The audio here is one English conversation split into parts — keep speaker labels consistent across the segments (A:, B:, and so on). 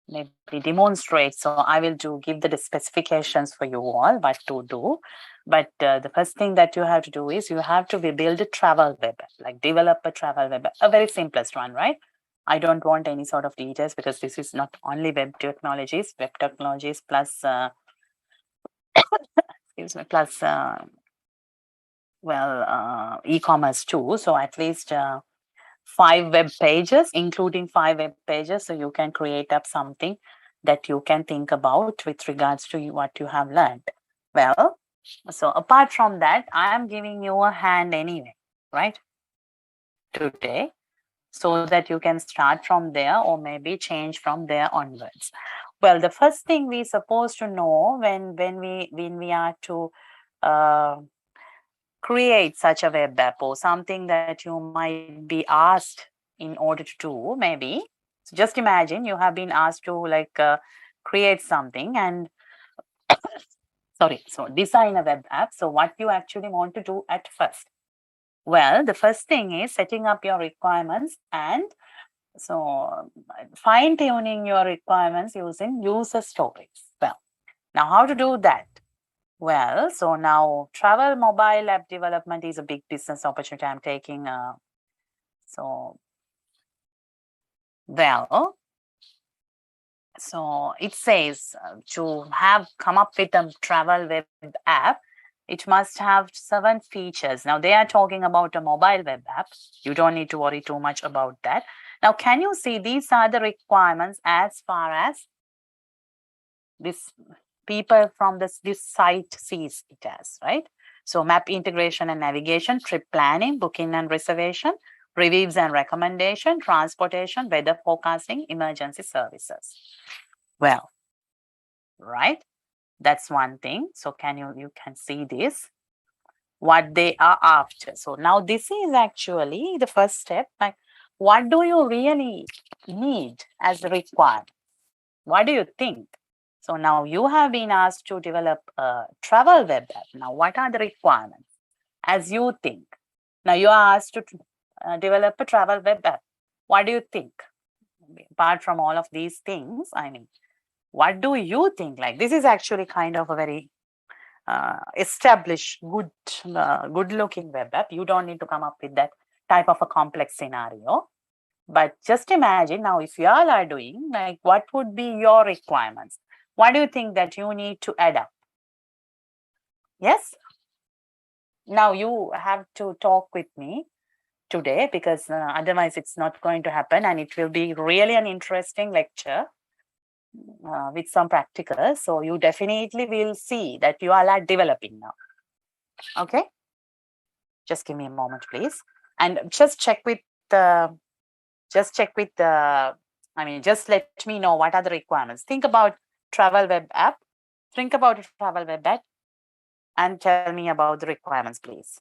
A: maybe demonstrate. So I will give the specifications for you all what to do. But the first thing that you have to do is you have to build a travel web app, like develop a travel web app, a very simplest one, right? I don't want any sort of details because this is not only web technologies plus, excuse me, plus, e-commerce too. So at least 5 web pages, including 5 web pages. So you can create up something that you can think about with regards to what you have learned. Well, so apart from that, I am giving you a hand anyway, right? Today, so that you can start from there or maybe change from there onwards. Well, the first thing we supposed to know when we are to uh, create such a web app or something that you might be asked in order to do, maybe. So just imagine you have been asked to create something and sorry, so design a web app. So what you actually want to do at first? Well, the first thing is setting up your requirements and so fine tuning your requirements using user stories. Well, now how to do that? Well, so now travel mobile app development is a big business opportunity I'm taking. So, well, so it says to have come up with a travel web app, it must have 7 features. Now they are talking about a mobile web app. You don't need to worry too much about that. Now, can you see these are the requirements as far as this people from this site sees it as, right? So map integration and navigation, trip planning, booking and reservation, reviews and recommendation, transportation, weather forecasting, emergency services. Well, right? That's one thing. So can you can see this, what they are after. So now this is actually the first step. Like, what do you really need as a requirement? What do you think? So now you have been asked to develop a travel web app. Now, what are the requirements as you think? Now you are asked to develop a travel web app. What do you think? Apart from all of these things, I mean, what do you think? Like, this is actually kind of a very established, good looking web app. You don't need to come up with that type of a complex scenario. But just imagine now, if you all are doing, like, what would be your requirements? What do you think that you need to add up? Yes? Now you have to talk with me today because otherwise it's not going to happen and it will be really an interesting lecture with some practicals. So you definitely will see that you all are developing now. Okay? Just give me a moment, please. And just check with the, just let me know what are the requirements. Think about travel web app. Think about a travel web app and tell me about the requirements, please.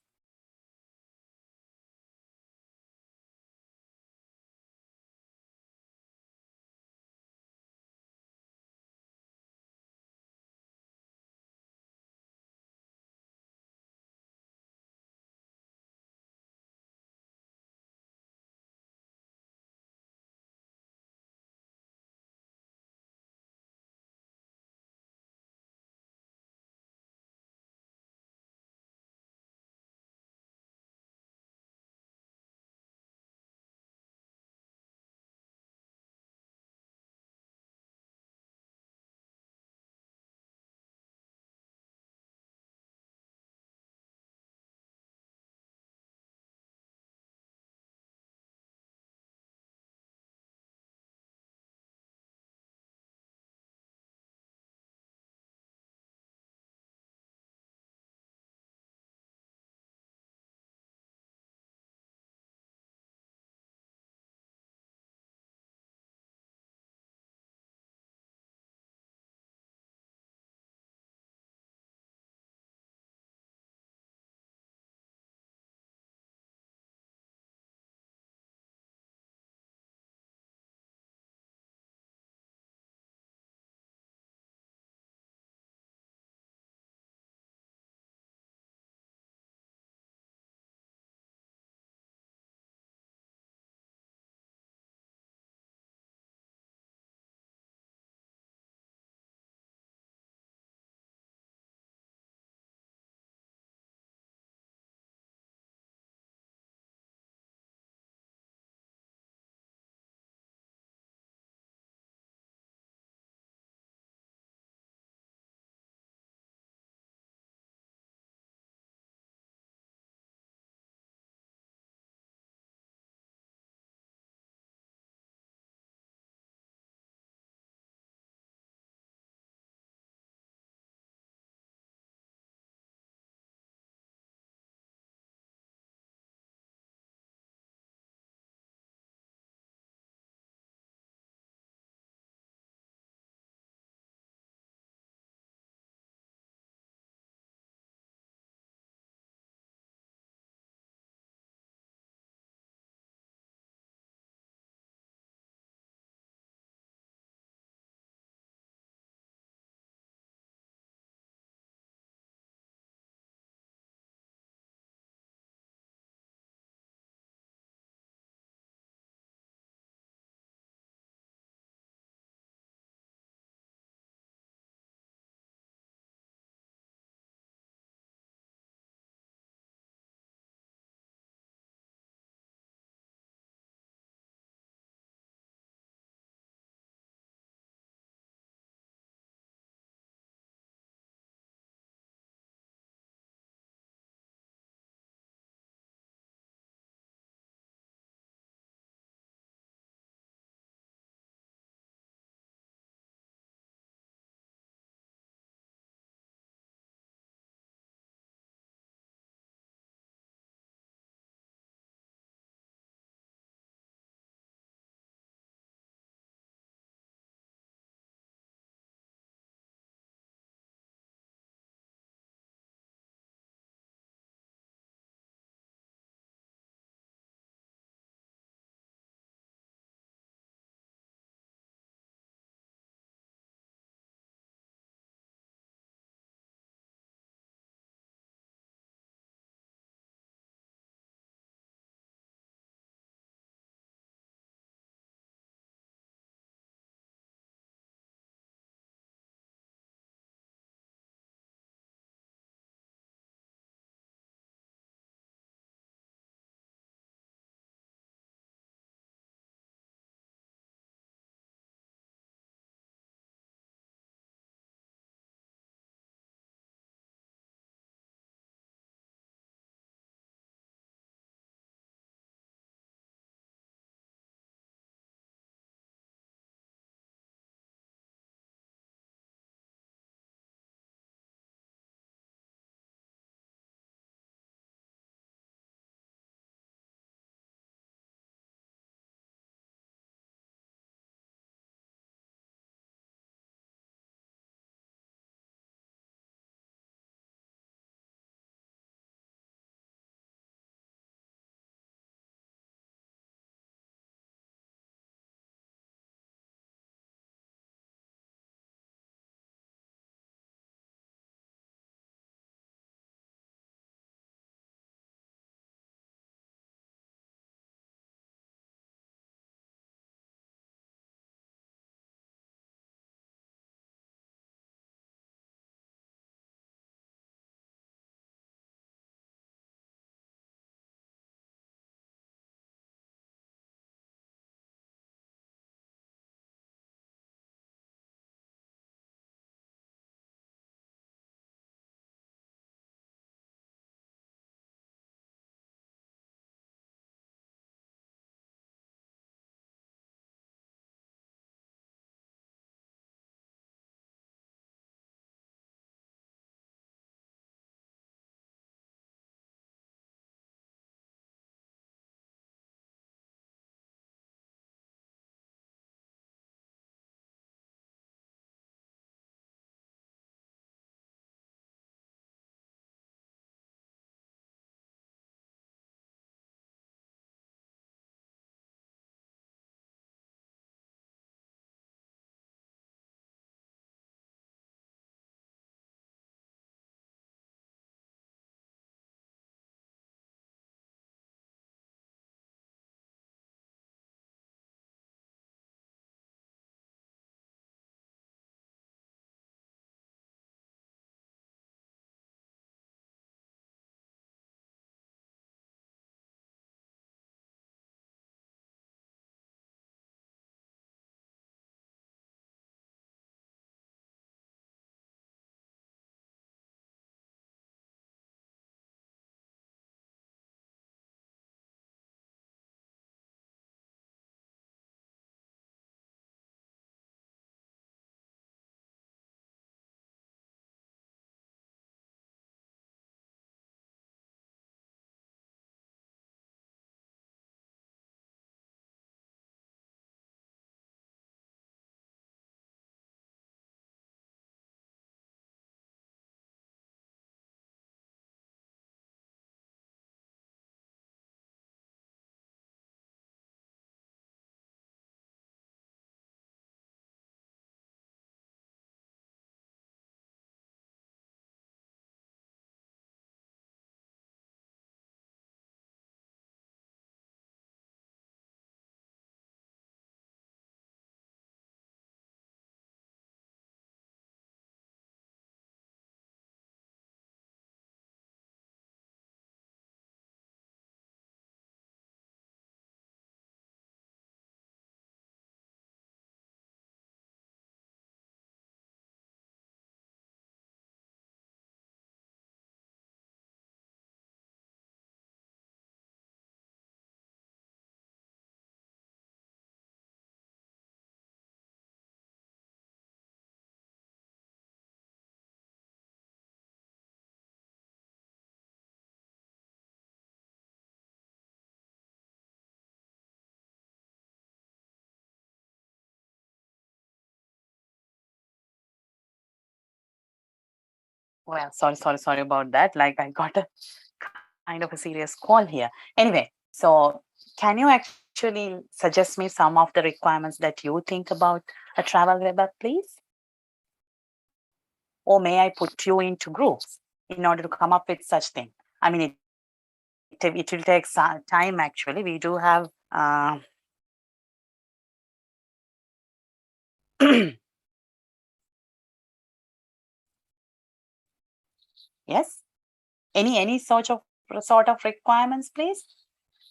A: Well, sorry about that. Like I got a kind of a serious call here. Anyway, so can you actually suggest me some of the requirements that you think about a travel web app, please? Or may I put you into groups in order to come up with such thing? I mean, it will take some time actually. We do have yes. Any sort of requirements, please?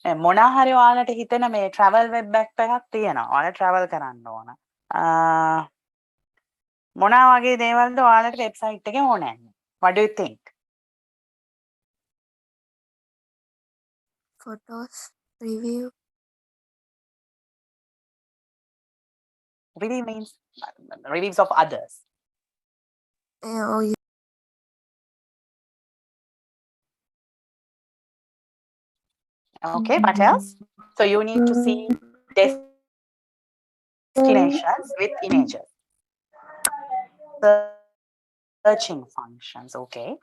A: මොනා හරි ඔයාලට හිතෙන මේ travel web app එකක් තියෙනවා. ඔයාලා travel කරන්න ඕන. මොනා වගේ දේවල්ද ඔයාලට වෙබ්සයිට් එකේ ඕනේ? What do you think?
B: Photos, review.
A: Review means reviews of others.
B: Oh, yeah.
A: Okay, what else? So you need to see destinations with images. Searching functions. Okay.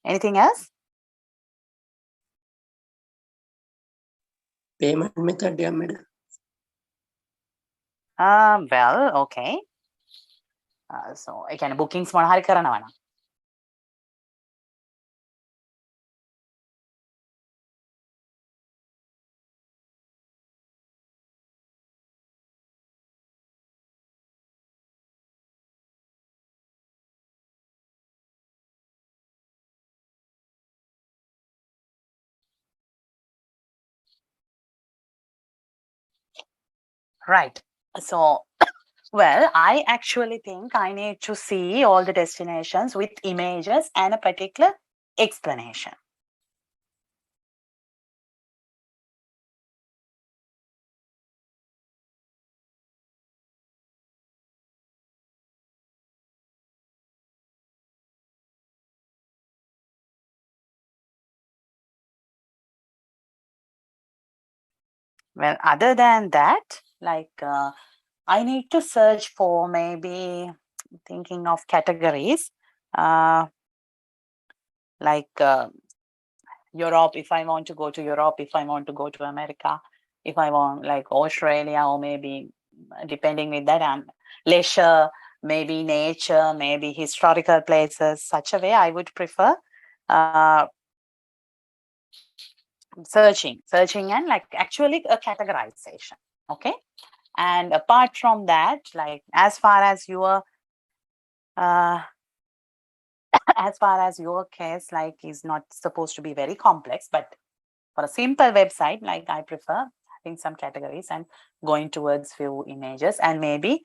A: Anything else?
C: Payment method, yeah, madam.
A: Well, okay. So ඒ කියන්නේ bookings මොන හරි කරනවා නම්. Right. So, well, I actually think I need to see all the destinations with images and a particular explanation. Well, other than that, like I need to search for maybe thinking of categories like Europe, if I want to go to Europe, if I want to go to America, if I want like Australia, or maybe depending with that, and leisure, maybe nature, maybe historical places, such a way I would prefer searching and like actually a categorization. Okay. And apart from that, like as far as your case, like is not supposed to be very complex, but for a simple website, like I prefer having some categories and going towards few images and maybe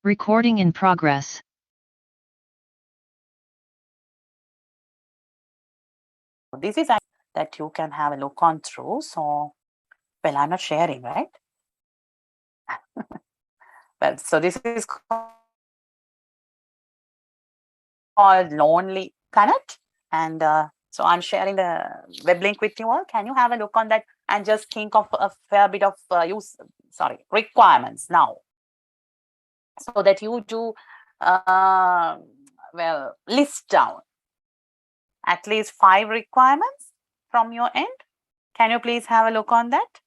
D: Recording in progress.
A: this is that you can have a look on through. So, well, I'm not sharing, right? Well, so this is called Lonely Planet, and so I'm sharing the web link with you all. Can you have a look on that and just think of a fair bit of requirements now, so that you do well, list down at least 5 requirements from your end. Can you please have a look on that?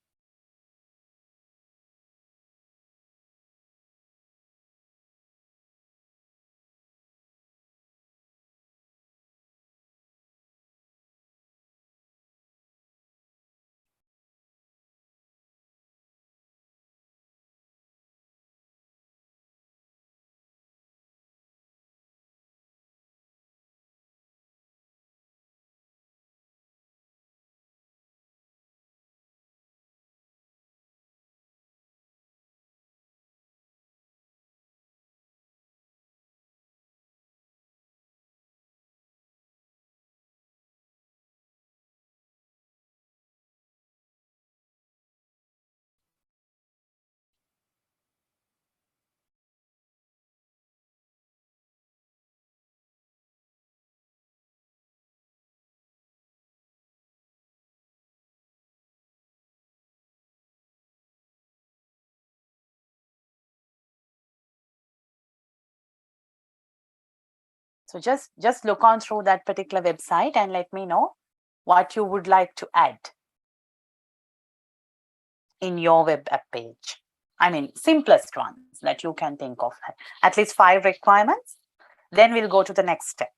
A: So just look on through that particular website and let me know what you would like to add in your web app page. I mean, simplest ones that you can think of, at least 5 requirements. Then we'll go to the next step.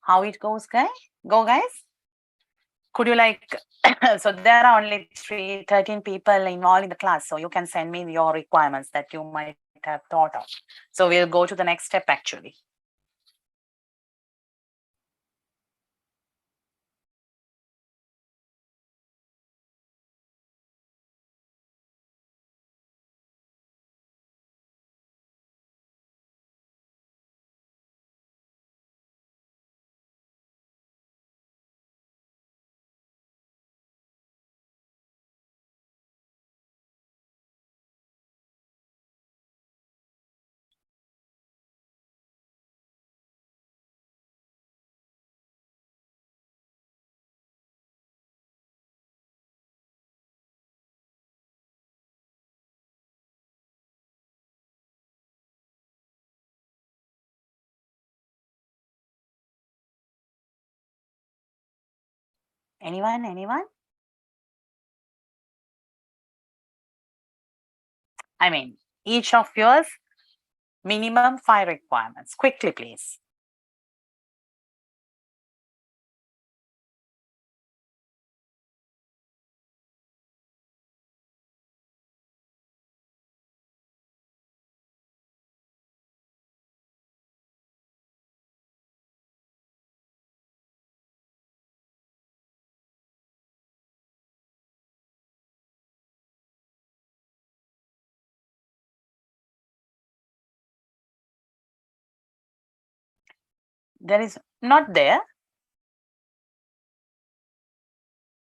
A: How it goes, guys? Go, guys. Could you so there are only 13 people involved in the class. So you can send me your requirements that you might have thought of. So we'll go to the next step actually. Anyone? I mean, each of yours, minimum 5 requirements. Quickly, please. There is not there.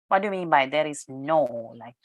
A: What do you mean by there is no? Like,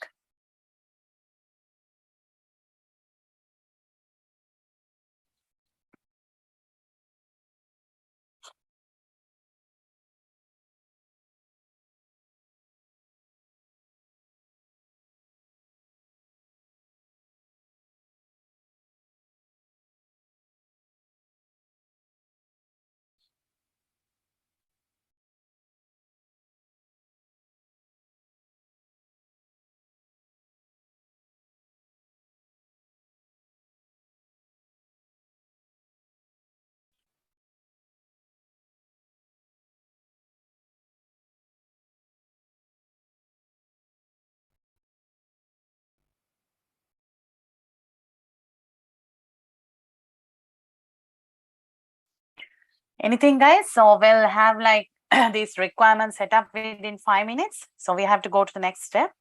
A: anything, guys? So we'll have these requirements set up within 5 minutes. So we have to go to the next step.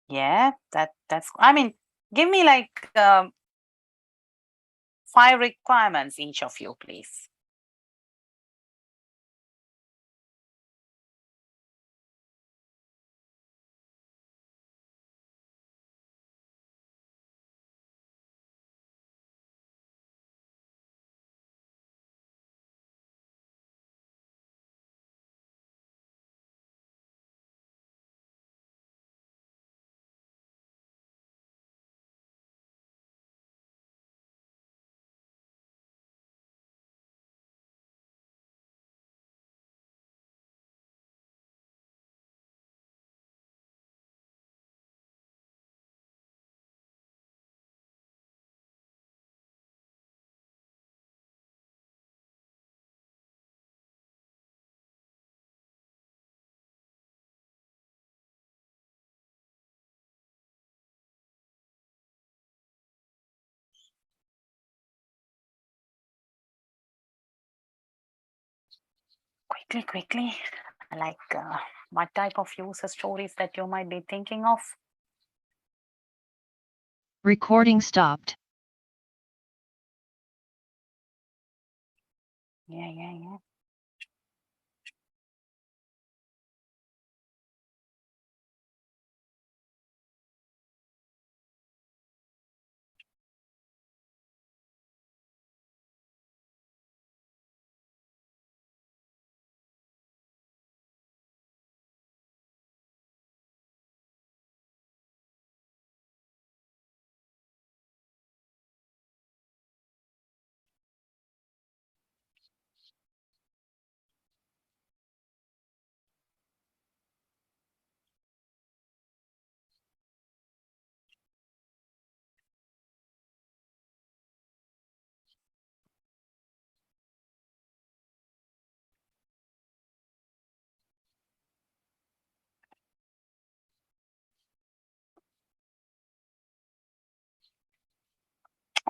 A: Yeah, that's. I mean, give me 5 requirements each of you, please. Quickly. What type of user stories that you might be thinking of?
D: Recording stopped.
A: Yeah.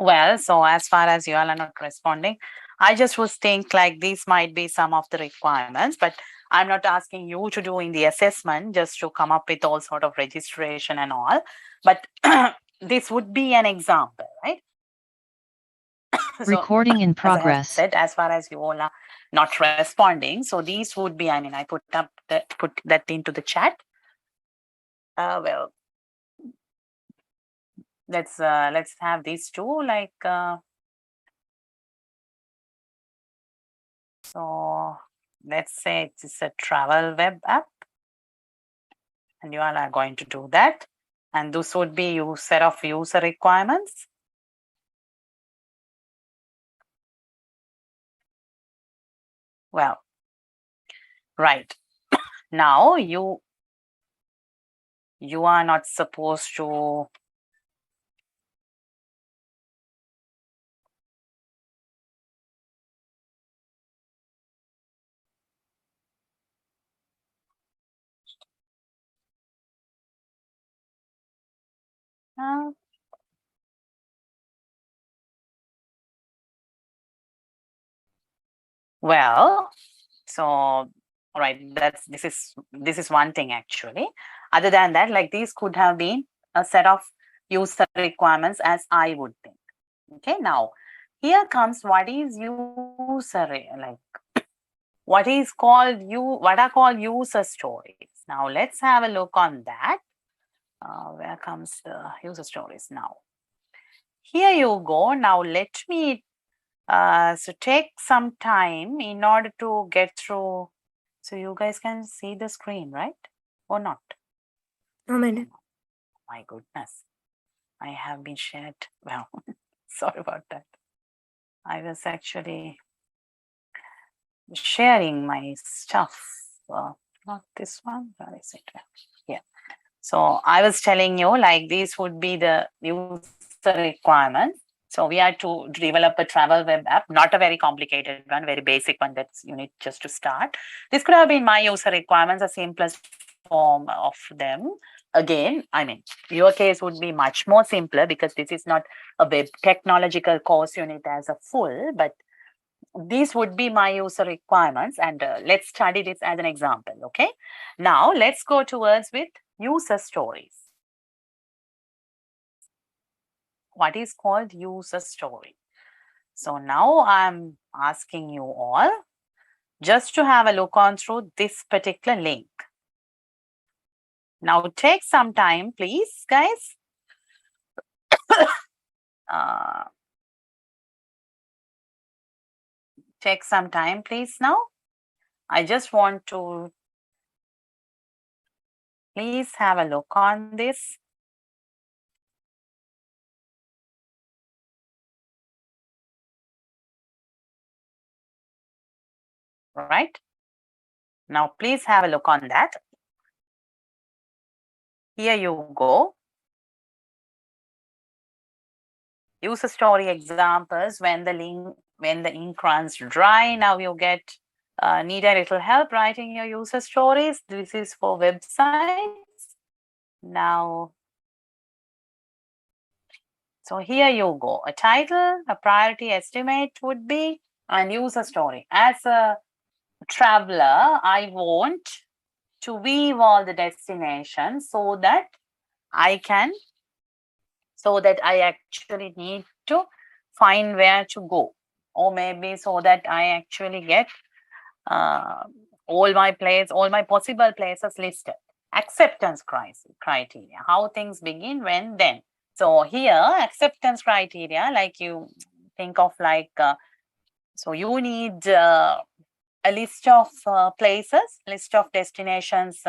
A: Well, so as far as you all are not responding, I just was think like these might be some of the requirements, but I'm not asking you to do in the assessment just to come up with all sort of registration and all. But this would be an example, right? So,
D: Recording in
A: as I have
D: progress.
A: said, as far as you all are not responding, so these would be, I mean, I put that into the chat. Well, let's have these two, like so let's say it's a travel web app, and you all are going to do that, and this would be your set of user requirements. Well, right now you are not supposed to well, so all right, this is one thing actually. Other than that, like these could have been a set of user requirements as I would think. Okay, now here comes what is like what are called user stories. Now let's have a look on that. Where comes the user stories now? Here you go. Now let me so take some time in order to get through. So you guys can see the screen, right? Or not?
B: No, madam.
A: My goodness. I have been shared. Well, sorry about that. I was actually sharing my stuff. Not this one. Where is it? Yeah. So I was telling you, like these would be the user requirements. So we are to develop a travel web app, not a very complicated one, very basic one that you need just to start. This could have been my user requirements, the simplest form of them. Again, I mean, your case would be much more simpler because this is not a web technological course unit as a full, but these would be my user requirements, and let's study this as an example. Okay, now let's go towards with user stories. What is called user story? So now I'm asking you all just to have a look on through this particular link. Now take some time, please, guys. Take some time, please. Now I just want to please have a look on this. Right now, please have a look on that. Here you go. User story examples when the ink runs dry. Now you get need a little help writing your user stories. This is for websites. Now, so here you go. A title, a priority estimate would be, and user story. As a traveler, I want to weave all the destinations so that I actually need to find where to go, or maybe so that I actually get all my possible places listed. Acceptance criteria, how things begin, when, then. So here, acceptance criteria, like you think of like, so you need a list of places, list of destinations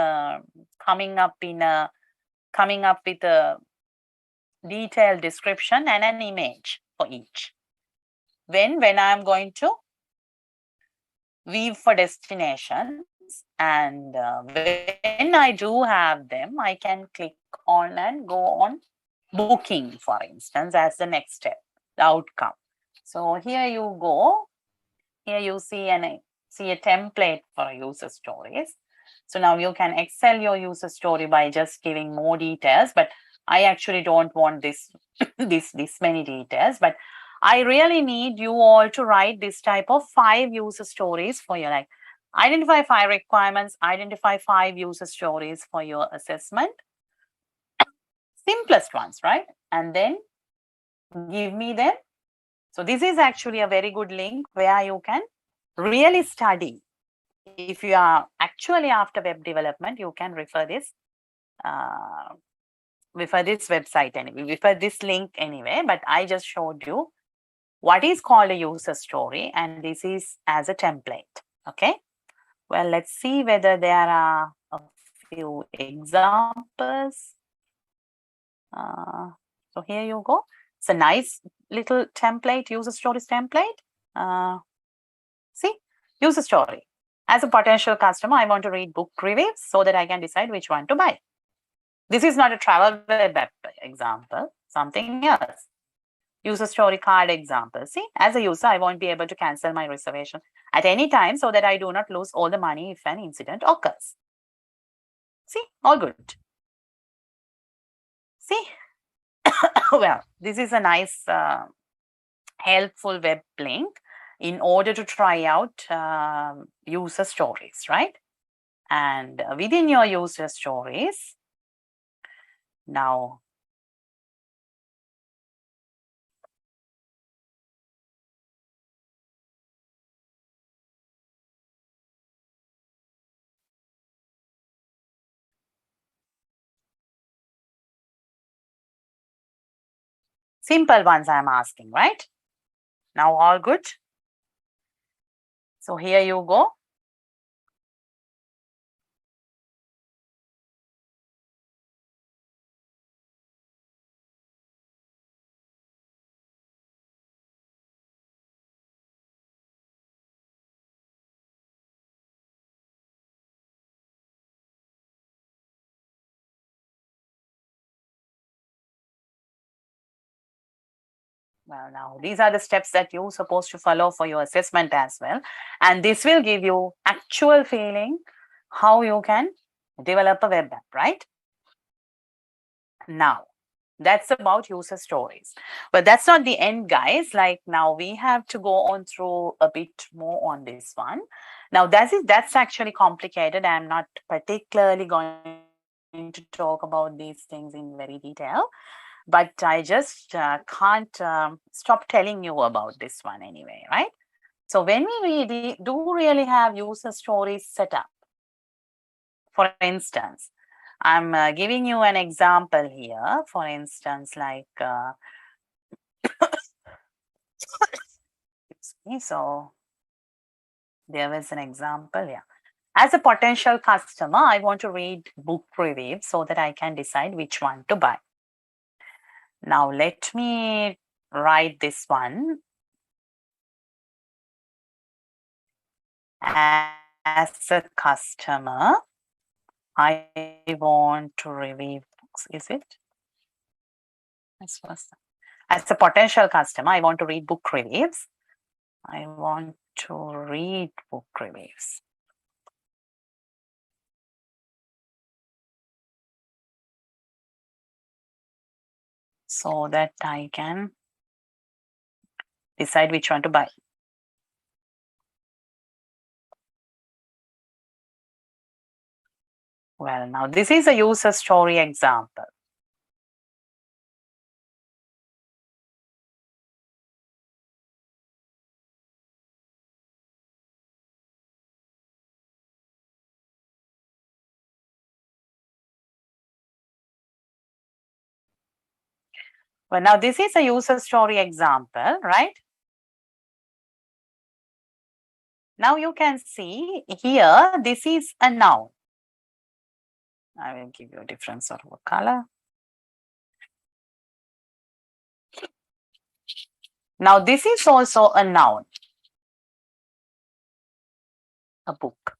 A: coming up with a detailed description and an image for each. When I'm going to weave for destinations, and when I do have them, I can click on and go on booking, for instance, as the next step, the outcome. So here you go. Here you see a template for user stories. So now you can excel your user story by just giving more details, but I actually don't want this this many details, but I really need you all to write this type of 5 user stories for your, like, identify 5 requirements, identify 5 user stories for your assessment. Simplest ones, right? And then give me them. So this is actually a very good link where you can really study. If you are actually after web development, you can refer this website anyway, refer this link anyway, but I just showed you what is called a user story, and this is as a template. Okay, well, let's see whether there are a few examples. So here you go. It's a nice little template, user stories template. See, user story. As a potential customer, I want to read book reviews so that I can decide which one to buy. This is not a travel web app example, something else. User story card example. See, as a user, I won't be able to cancel my reservation at any time so that I do not lose all the money if an incident occurs. See, all good. See, well, this is a nice, helpful web link in order to try out user stories, right? And within your user stories, now, simple ones I'm asking, right? Now, all good. So here you go. Well, now these are the steps that you're supposed to follow for your assessment as well. And this will give you actual feeling how you can develop a web app, right? Now, that's about user stories. But that's not the end, guys. Like, now we have to go on through a bit more on this one. Now, that's actually complicated. I'm not particularly going to talk about these things in very detail, but I just can't stop telling you about this one anyway, right? So when we really do really have user stories set up, for instance, I'm giving you an example here. For instance, like, excuse me, so there was an example, yeah. As a potential customer, I want to read book reviews so that I can decide which one to buy. Now, let me write this one. As a customer, I want to review books. Is it? As a potential customer, I want to read book reviews. I want to read book reviews. So that I can decide which one to buy. Well, now this is a user story example. Well, now this is a user story example, right? Now you can see here, this is a noun. I will give you a different sort of a color. Now this is also a noun, a book.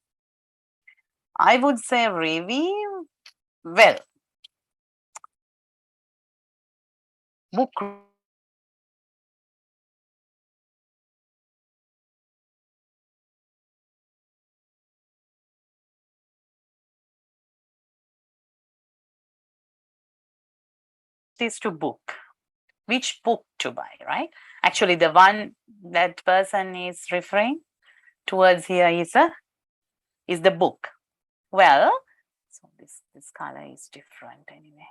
A: I would say review, well, book is to book. Which book to buy, right? Actually, the one that person is referring towards here is the book. Well, so this color is different anyway.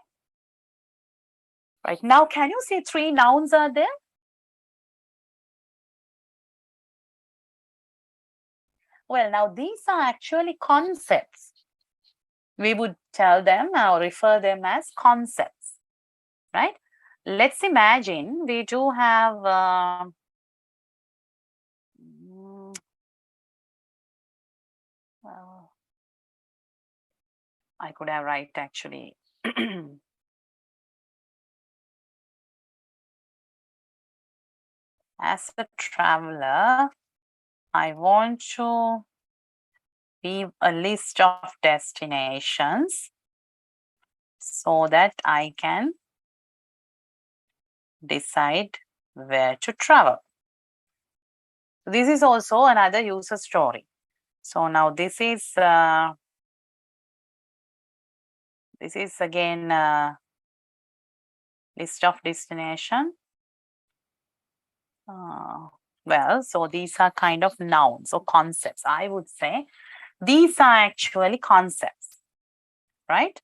A: Right now, can you see 3 nouns are there? Well, now these are actually concepts. We would tell them or refer them as concepts, right? Let's imagine we do have well, I could have write actually as a traveler, I want to leave a list of destinations so that I can decide where to travel. This is also another user story. So now this is again list of destination. Well, so these are kind of nouns or concepts. I would say these are actually concepts, right?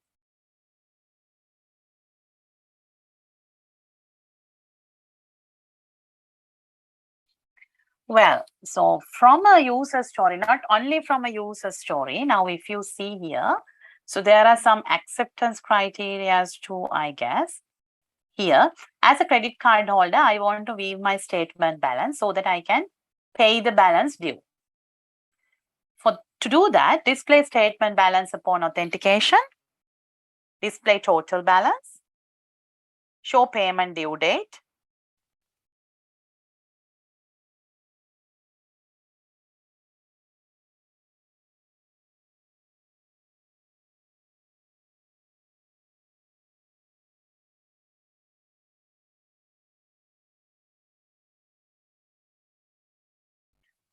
A: Well, so from a user story, not only from a user story, now if you see here, so there are some acceptance criteria too, I guess. Here, as a credit card holder, I want to view my statement balance so that I can pay the balance due. To do that, display statement balance upon authentication, display total balance, show payment due date,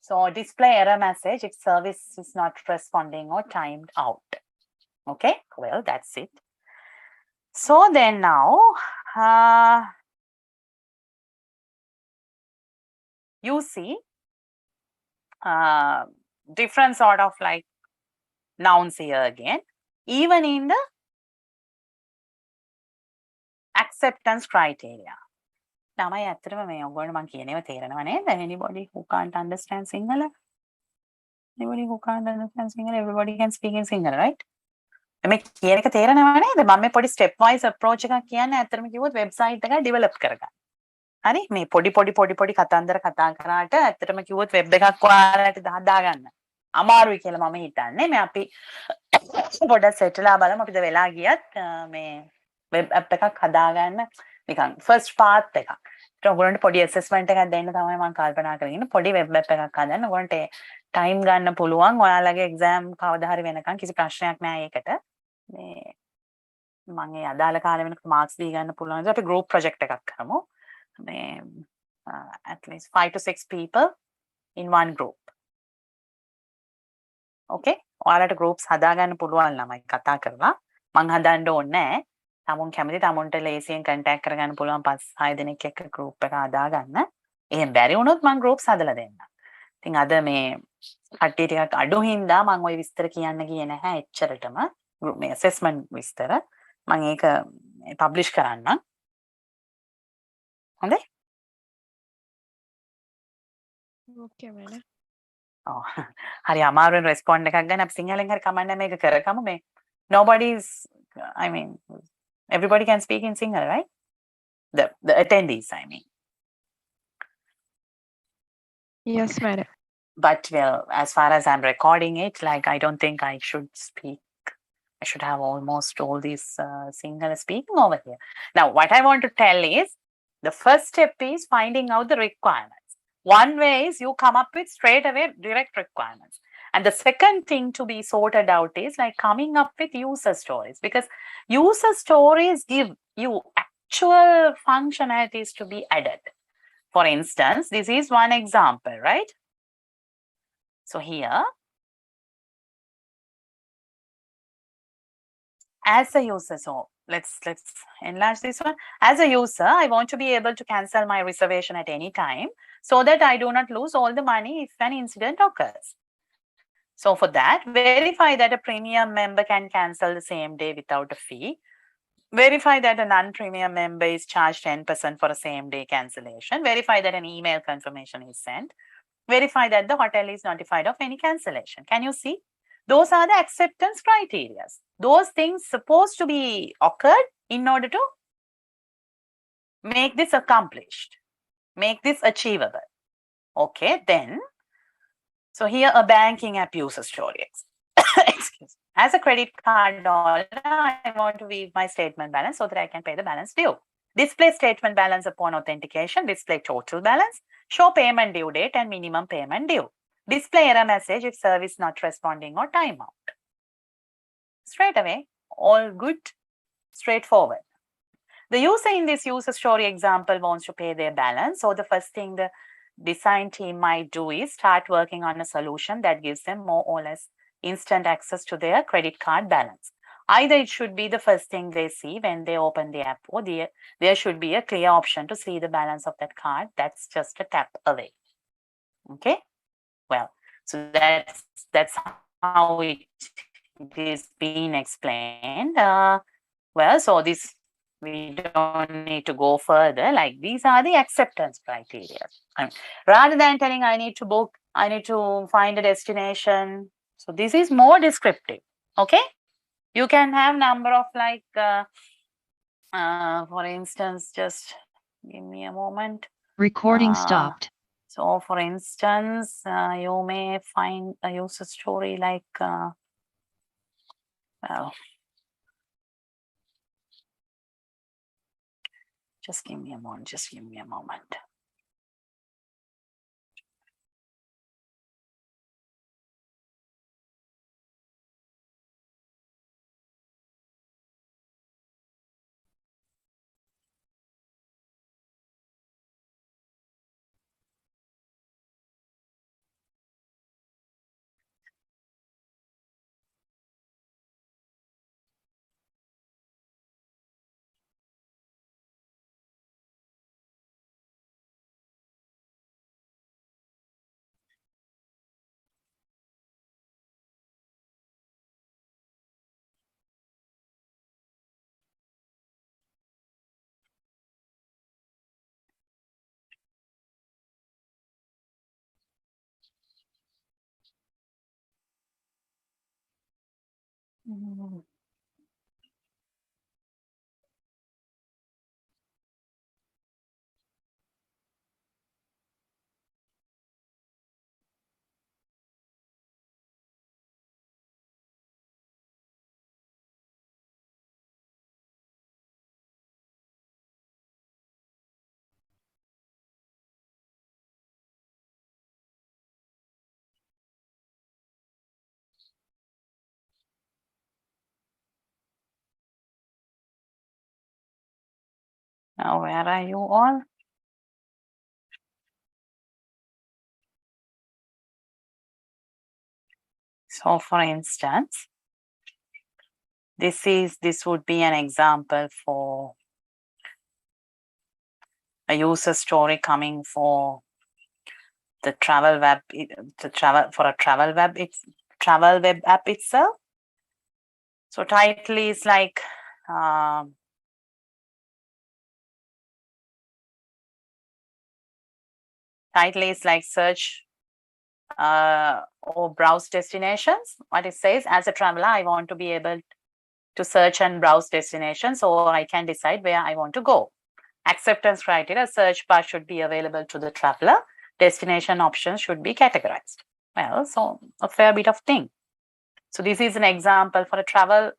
A: so display error message if service is not responding or timed out. Okay, well, that's it. So then now, you see different sort of like nouns here again, even in the acceptance criteria. තමයි ඇත්තටම මේ ඔයගොල්ලෝ මම කියනේව තේරෙනව නේද? Anybody who can't understand Sinhala? Anybody who can't understand Sinhala? Everybody can speak in Sinhala, right? මේ කියන එක තේරෙනව නේද? මම මේ පොඩි step wise approach එකක් කියන්නේ ඇත්තටම කිව්වොත් website එක develop කරගන්න. හරි? මේ පොඩි කතන්දර කතා කරාට ඇත්තටම කිව්වොත් web එකක් ඔයාලට හදාගන්න අමාරුයි කියලා මම හිතන්නේ. මේ අපි පොඩ්ඩක් settle ආ බලමු අපිට වෙලා ගියත් මේ web app එකක් හදාගන්න නිකන් first path එකක්. ඒත් ඔයගොල්ලන්ට පොඩි assessment එකක් දෙන්න තමයි මම කල්පනා කරගෙන ඉන්නේ. පොඩි web app එකක් හදන්න. ඔයගොල්ලන්ට time ගන්න පුළුවන්. ඔයාලගේ exam කවදා හරි වෙනකන් කිසි ප්‍රශ්නයක් නැහැ ඒකට. මේ මම ඒ අදාළ කාලෙ වෙනකොට marks දී ගන්න පුළුවන්. අපි group project එකක් කරමු. At least 5 to 6 people in one group. Okay? ඔයාලට groups හදාගන්න පුළුවන් ළමයි කතා කරලා. මං හදන්න ඕනේ නැහැ. තමුන් කැමති තමුන්ට ලේසියෙන් contact කරගන්න පුළුවන් 5-6 දෙනෙක් එක්ක group එක හදාගන්න. එහෙම බැරි වුණොත් මං groups හදලා දෙන්නම්. ඉතින් අද මේ කට්ටිය ටිකක් අඩු හින්දා මං ওই විස්තර කියන්න ගියේ නැහැ එච්චරටම. මේ assessment විස්තර. මං ඒක publish කරන්නම්. හොඳයි?
B: Okay, madam.
A: හරි අමාරුවෙන් respond එකක් ගන්න අපි සිංහලෙන් හරි කමන්නේ මේක කරකමු මේ nobody's I mean everybody can speak in Sinhala, right? The attendees, I mean.
B: Yes, madam.
A: But well, as far as I'm recording it, like I don't think I should speak. I should have almost all these Sinhala speaking over here. Now, what I want to tell is the first step is finding out the requirements. One way is you come up with straight away direct requirements. And the second thing to be sorted out is like coming up with user stories, because user stories give you actual functionalities to be added. For instance, this is one example, right? So here, as a user, so let's enlarge this one. As a user, I want to be able to cancel my reservation at any time so that I do not lose all the money if an incident occurs. So for that, verify that a premium member can cancel the same day without a fee. Verify that a non-premium member is charged 10% for a same-day cancellation. Verify that an email confirmation is sent. Verify that the hotel is notified of any cancellation. Can you see? Those are the acceptance criteria. Those things supposed to be occurred in order to make this accomplished, make this achievable. Okay, then, so here a banking app user story. Excuse me. As a credit card holder, I want to view my statement balance so that I can pay the balance due. Display statement balance upon authentication, display total balance, show payment due date and minimum payment due. Display error message if service not responding or timeout. Straight away, all good, straightforward. The user in this user story example wants to pay their balance. So the first thing the design team might do is start working on a solution that gives them more or less instant access to their credit card balance. Either it should be the first thing they see when they open the app, or there should be a clear option to see the balance of that card. That's just a tap away. Okay, well, so that's how it is being explained. Well, so this, we don't need to go further. Like, these are the acceptance criteria. Rather than telling I need to book, I need to find a destination. So this is more descriptive. Okay, you can have number of like, for instance, just give me a moment.
D: Recording
A: Uh,
D: stopped.
A: So for instance, you may find a user story like, well, just give me a moment, just give me a moment. Mm. Now, where are you all? So for instance, this would be an example for a user story coming for the travel web, travel web app itself. So title is like, search or browse destinations. What it says, as a traveler, I want to be able to search and browse destinations so I can decide where I want to go. Acceptance criteria, search bar should be available to the traveler. Destination options should be categorized. Well, so a fair bit of thing. So this is an example for a travel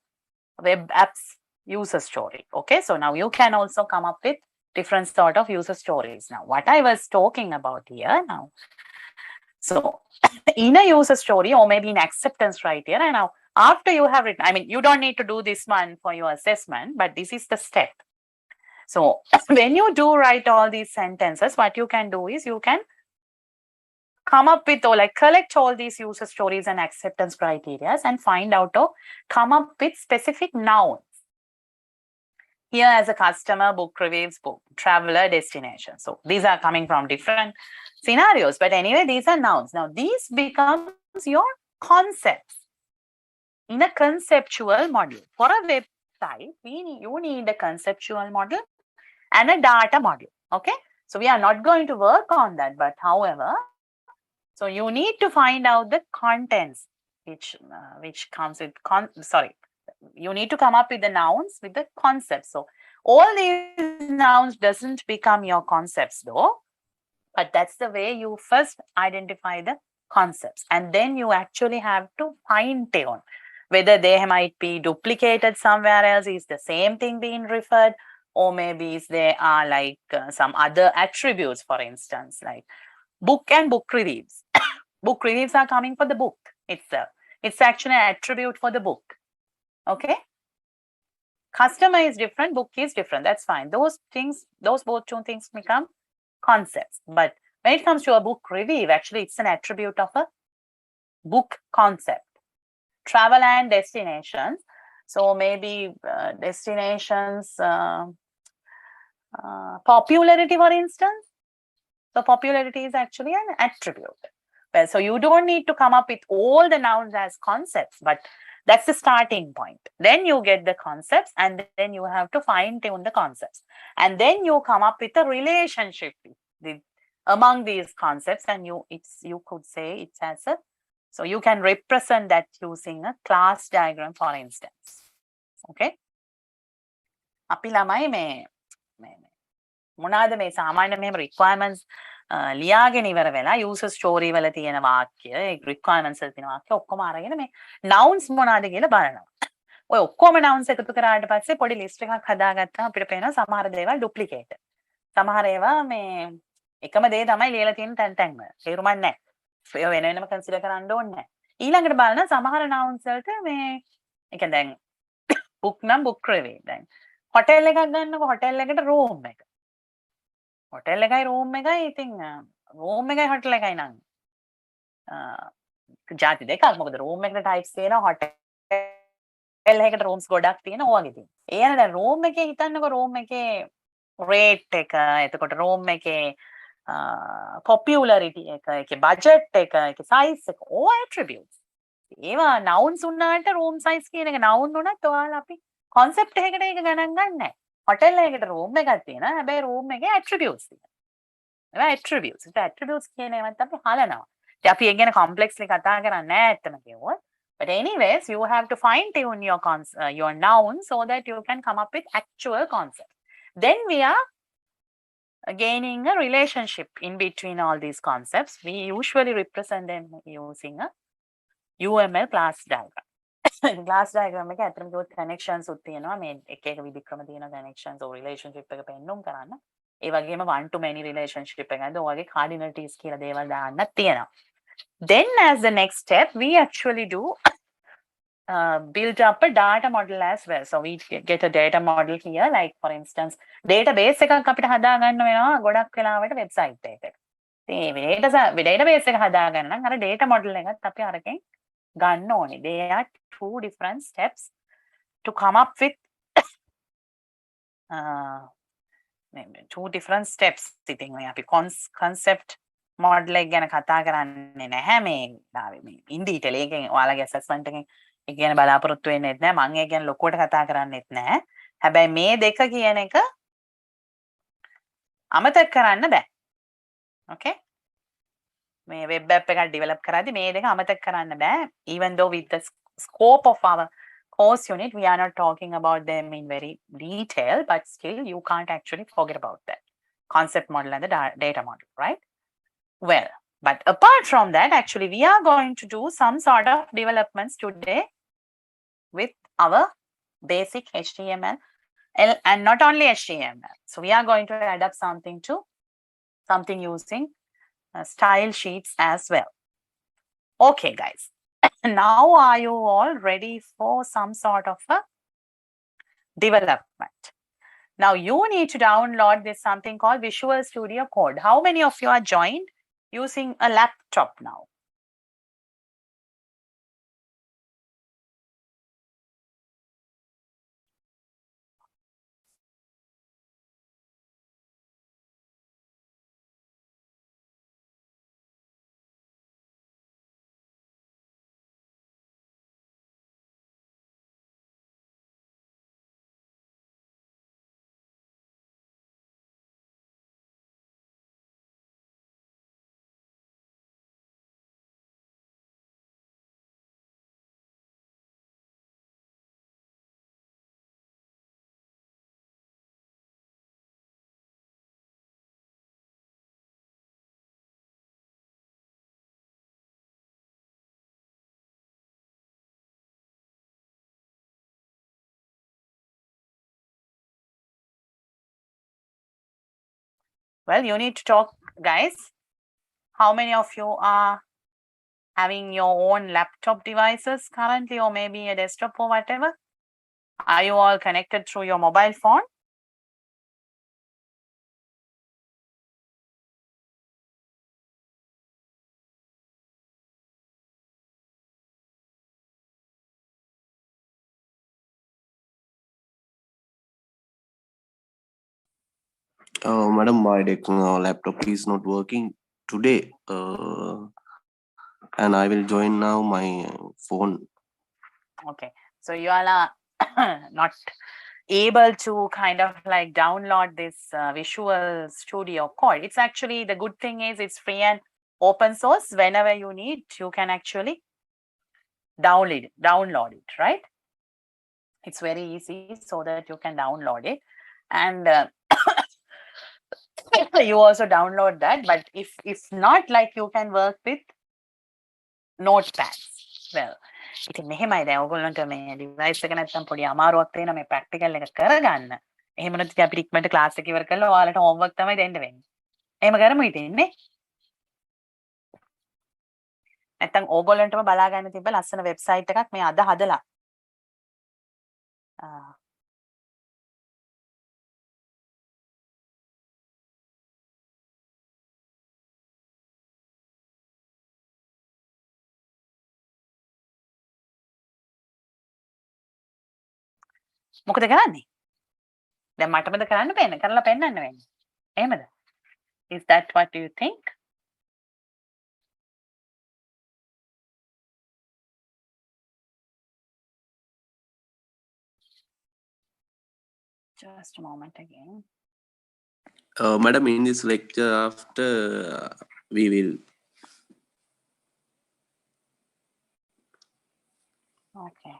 A: web apps user story. Okay, so now you can also come up with different sort of user stories. Now, what I was talking about here now, so in a user story or maybe in acceptance criteria, now after you have written, I mean, you don't need to do this one for your assessment, but this is the step. So when you do write all these sentences, what you can do is you can come up with, or like collect all these user stories and acceptance criteria and find out or come up with specific nouns. here as a customer, book reviews, book, traveler, destination. So these are coming from different scenarios. But anyway, these are nouns. Now these becomes your concepts in a conceptual model. For a website, you need a conceptual model and a data model. Okay. So we are not going to work on that. But however, so you need to find out the contents which comes with you need to come up with the nouns with the concepts. So all these nouns doesn't become your concepts though, but that's the way you first identify the concepts, and then you actually have to fine tune whether they might be duplicated somewhere else, is the same thing being referred, or maybe they are like some other attributes, for instance, like book and book reviews. Book reviews are coming for the book itself. It's actually an attribute for the book. Okay. Customer is different, book is different. That's fine. Those both two things become concepts. But when it comes to a book review, actually it's an attribute of a book concept. Travel and destinations. So maybe destinations, popularity, for instance. So popularity is actually an attribute. Well, so you don't need to come up with all the nouns as concepts, but that's the starting point. Then you get the concepts, and then you have to fine tune the concepts. And then you come up with a relationship among these concepts, and you could say it's as a, so you can represent that using a class diagram, for instance. Okay. අපි ළමයි මේ මොනවාද මේ සාමාන්‍ය මෙහෙම requirements ලියාගෙන ඉවර වෙලා user story වල තියෙන වාක්‍ය, ඒ requirements වල තියෙන වාක්‍ය ඔක්කොම අරගෙන මේ nouns මොනවාද කියලා බලනවා. ඔය ඔක්කොම nouns එකතු කරාට පස්සේ පොඩි list එකක් හදාගත්තාම අපිට පේනවා සමහර දේවල් duplicate. සමහර ඒවා මේ එකම දේ තමයි ලියලා තියෙන තැන් වල. තේරුමක් නැහැ. ඒ වෙන වෙනම consider කරන්න ඕනේ නැහැ. ඊළඟට බලන සමහර nouns වලට මේ ඒ කියන්නේ දැන් book නම් book review. දැන් hotel එකක් ගන්නකො hotel එකට room එක. hotel එකයි room එකයි ඉතින් room එකයි hotel එකයි නම් ජාති දෙකක්. මොකද room එකට types තියෙනවා, hotel එකකට rooms ගොඩක් තියෙනවා, ඔය වගේ තියෙනවා. ඒ යන දැන් room එකේ හිතන්නකො room එකේ rate එක, එතකොට room එකේ popularity එක, ඒකේ budget එක, ඒකේ size එක, all attributes. ඒවා nouns උනාට room size කියන එක noun උනත් ඔයාලා අපි concept එකකට ඒක ගණන් ගන්නෑ. hotel එකකට room එකක් තියෙනවා, හැබැයි room එකේ attributes තියෙනවා. ඒවා attributes. ඒක attributes කියන ඒවාත් අපි හලනවා. ඉතින් අපි ඒක ගැන complexly කතා කරන්නේ නැහැ ඇත්තම කිව්වොත්. But anyways, you have to fine tune your noun so that you can come up with actual concepts. Then we are gaining a relationship in between all these concepts. We usually represent them using a UML class diagram. Class diagram එක ඇත්තටම කිව්වොත් connections උත් තියෙනවා. මේ එක එක විදිහකම තියෙන connections or relationship එක පෙන්වුම් කරන්න. ඒ වගේම one to many relationship එකද ඔය වගේ cardinalities කියලා දේවල් දාන්නත් තියෙනවා. Then as the next step, we actually do build up a data model as well. So we get a data model here, like for instance, database එකක් අපිට හදාගන්න වෙනවා ගොඩක් වෙලාවට website එකකට. ඉතින් මේ database එක හදාගන්න නම් අර data model එකත් අපි අරකින් ගන්න ඕනේ. There are two different steps to come up with two different steps. ඉතින් මේ අපි concept model එක ගැන කතා කරන්නේ නැහැ මේ in detail. ඒකෙන් ඔයාලගේ assessment එකෙන් ඒක ගැන බලාපොරොත්තු වෙන්නෙත් නැහැ. මම ඒක ගැන ලොකුවට කතා කරන්නෙත් නැහැ. හැබැයි මේ දෙක කියන එක අමතක කරන්න බෑ. Okay? මේ web app එකක් develop කරද්දි මේ දෙක අමතක කරන්න බෑ. Even though with the scope of our course unit, we are not talking about them in very detail, but still you can't actually forget about that concept model and the data model, right? Well, but apart from that, actually, we are going to do some sort of developments today with our basic HTML and not only HTML. So we are going to adapt something using style sheets as well. Okay, guys. Now are you all ready for some sort of a development? Now you need to download this something called Visual Studio Code. How many of you are joined using a laptop now? Well, you need to talk, guys. How many of you are having your own laptop devices currently, or maybe a desktop or whatever? Are you all connected through your mobile phone?
C: Madam, my laptop is not working today, and I will join now my phone.
A: Okay, so you all are not able to kind of like download this Visual Studio Code. It's actually, the good thing is it's free and open source. Whenever you need, you can actually download it, right? It's very easy so that you can download it. And you also download that, but if not, like you can work with notepads. Well, ඉතින් මෙහෙමයි දැන් ඔයගොල්ලන්ට මේ device එක නැත්තම් පොඩි අමාරුවක් තියෙන මේ ප්‍රැක්ටිකල් එක කරගන්න. එහෙම නැත්නම් අපිට ඉක්මනට ක්ලාස් එක ඉවර කරලා ඔයාලට හෝම්වර්ක් තමයි දෙන්න වෙන්නේ. එහෙම කරමු ඉතින් නේ. නැත්තම් ඕගොල්ලන්ටම බලා ගන්න තිබ්බ ලස්සන වෙබ්සයිට් එකක් මේ අද හදලා. මොකද කරන්නේ? දැන් මටමද කරන්න බෑනේ. කරලා පෙන්නන්න වෙන්නේ. එහෙමද? Is that what you think? Just a moment again.
C: Madam, in this lecture after we will.
A: Okay.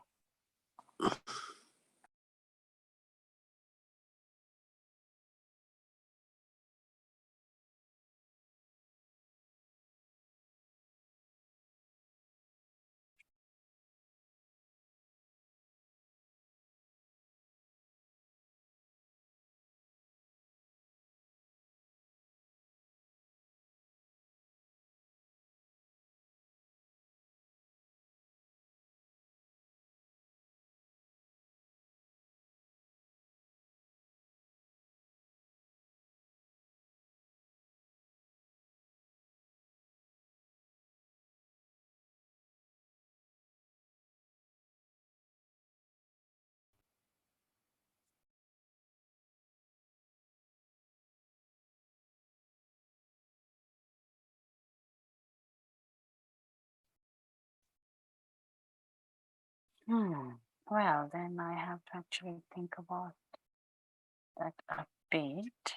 A: Well, then I have to actually think about that a bit.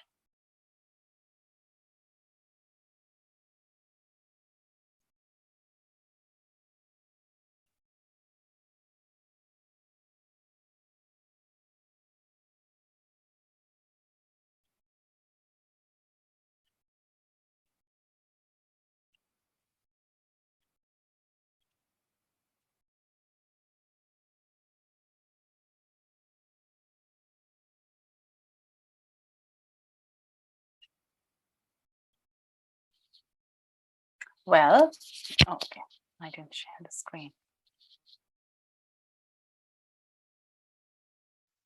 A: Well, okay, I didn't share the screen.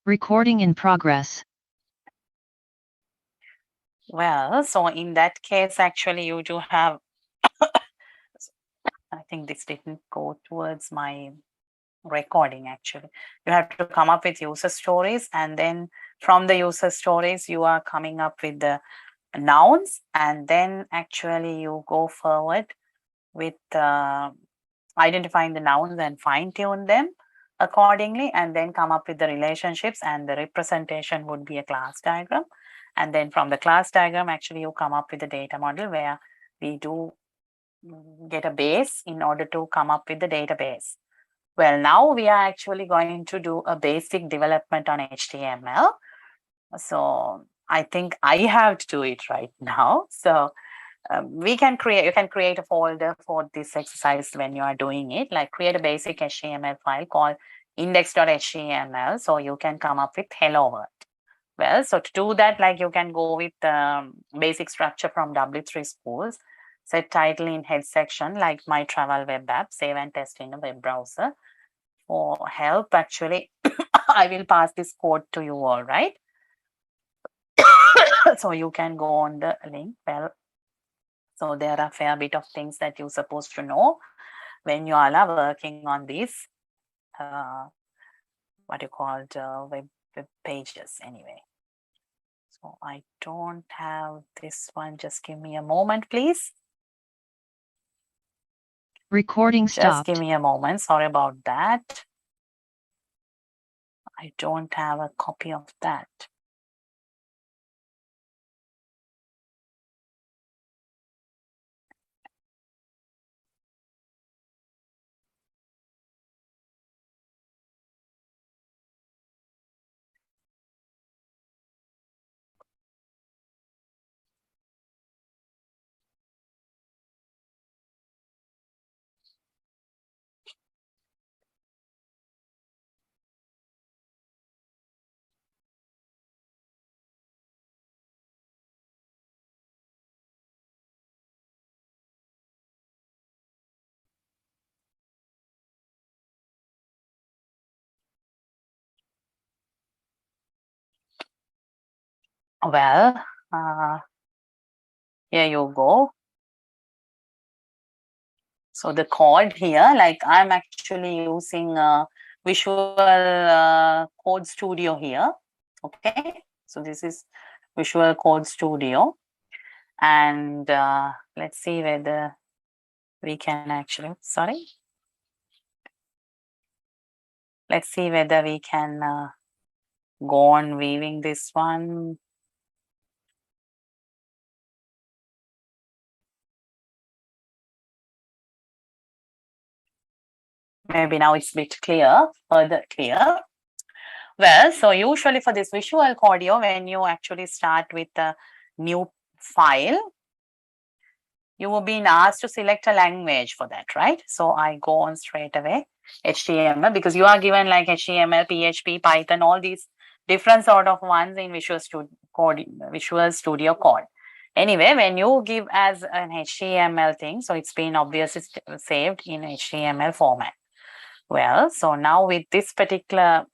D: Recording in progress.
A: Well, so in that case, actually, you do have, I think this didn't go towards my recording actually. You have to come up with user stories, and then from the user stories, you are coming up with the nouns, and then actually you go forward with identifying the nouns and fine tune them accordingly, and then come up with the relationships, and the representation would be a class diagram. And then from the class diagram, actually you come up with the data model where we do get a base in order to come up with the database. Well, now we are actually going to do a basic development on HTML. So I think I have to do it right now. So you can create a folder for this exercise when you are doing it, like create a basic HTML file called index.html. So you can come up with hello world. Well, so to do that, like you can go with basic structure from W3 schools. Set title in head section like My Travel Web App, save and test in a web browser. For help, actually, I will pass this code to you, all right? So you can go on the link. Well, so there are a fair bit of things that you're supposed to know when you all are working on these, what you called web pages anyway. So I don't have this one. Just give me a moment, please.
D: Recording
A: Just
D: stopped.
A: give me a moment. Sorry about that. I don't have a copy of that. Well, here you go. So the code here, like I'm actually using Visual Code Studio here. Okay, so this is Visual Code Studio. And let's see whether we can actually, sorry. Let's see whether we can go on viewing this one. Maybe now it's a bit clear, further clear. Well, so usually for this Visual Audio, when you actually start with a new file, you will be asked to select a language for that, right? So I go on straight away, HTML, because you are given like HTML, PHP, Python, all these different sort of ones in Visual Studio Code. Anyway, when you give as an HTML thing, so it's been obviously saved in HTML format. Well, so now with this particular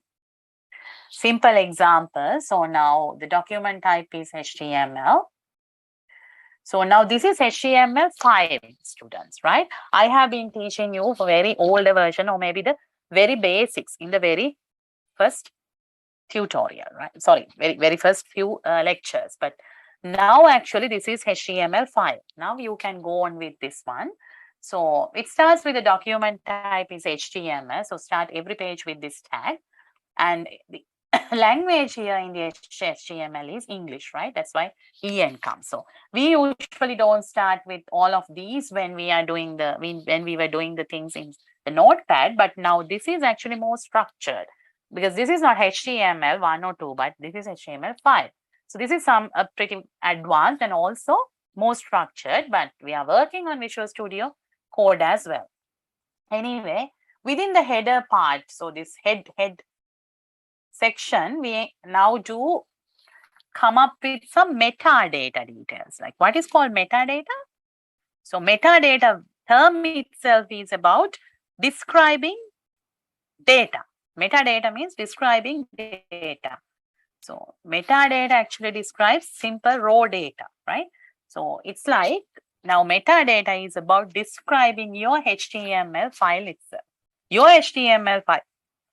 A: simple example, so now the document type is HTML. So now this is HTML5, students, right? I have been teaching you for very older version or maybe the very basics in the very first tutorial, right? Sorry, very first few lectures. But now actually this is HTML5. Now you can go on with this one. So it starts with the document type is HTML. So start every page with this tag. And the language here in the HTML is English, right? That's why EN comes. So we usually don't start with all of these when we are doing the, when we were doing the things in the notepad, but now this is actually more structured because this is not HTML 1 or 2, but this is HTML5. So this is some pretty advanced and also more structured, but we are working on Visual Studio Code as well. Anyway, within the header part, so this head section, we now do come up with some metadata details. Like what is called metadata? So metadata term itself is about describing data. Metadata means describing data. So metadata actually describes simple raw data, right? So it's like now metadata is about describing your HTML file itself. Your HTML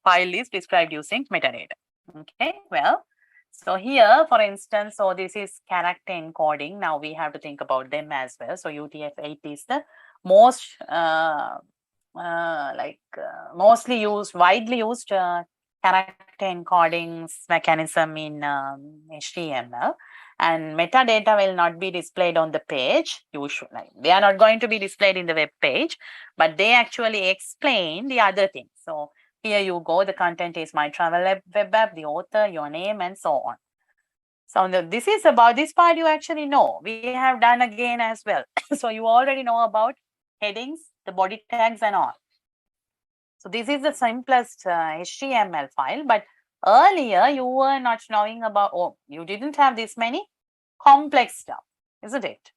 A: file is described using metadata. Okay, well, so here, for instance, so this is character encoding. Now we have to think about them as well. So UTF-8 is the most mostly used, widely used character encoding mechanism in HTML. And metadata will not be displayed on the page. Usually, they are not going to be displayed in the web page, but they actually explain the other things. So here you go, the content is My Travel Web App, the author, your name, and so on. So this is about this part you actually know. We have done again as well. So you already know about headings, the body tags and all. So this is the simplest HTML file, but Earlier, you were not knowing about, oh, you didn't have this many complex stuff, isn't it?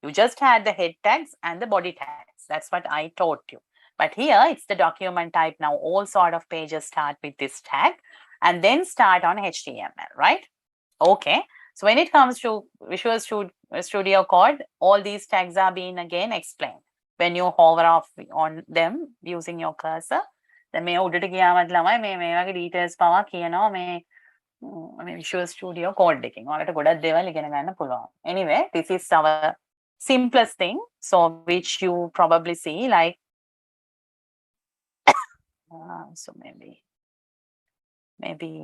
A: You just had the head tags and the body tags. That's what I taught you. But here it's the document type now. All sort of pages start with this tag and then start on HTML, right? Okay. So when it comes to Visual Studio Code, all these tags are being again explained. When you hover off on them using your cursor, then මේ උඩට ගියාමත් ළමයි මේ වගේ details පවා කියනවා මේ Visual Studio Code එකකින්. ඔයාලට ගොඩක් දේවල් ඉගෙන ගන්න පුළුවන්. Anyway, this is our simplest thing, so which you probably see like so maybe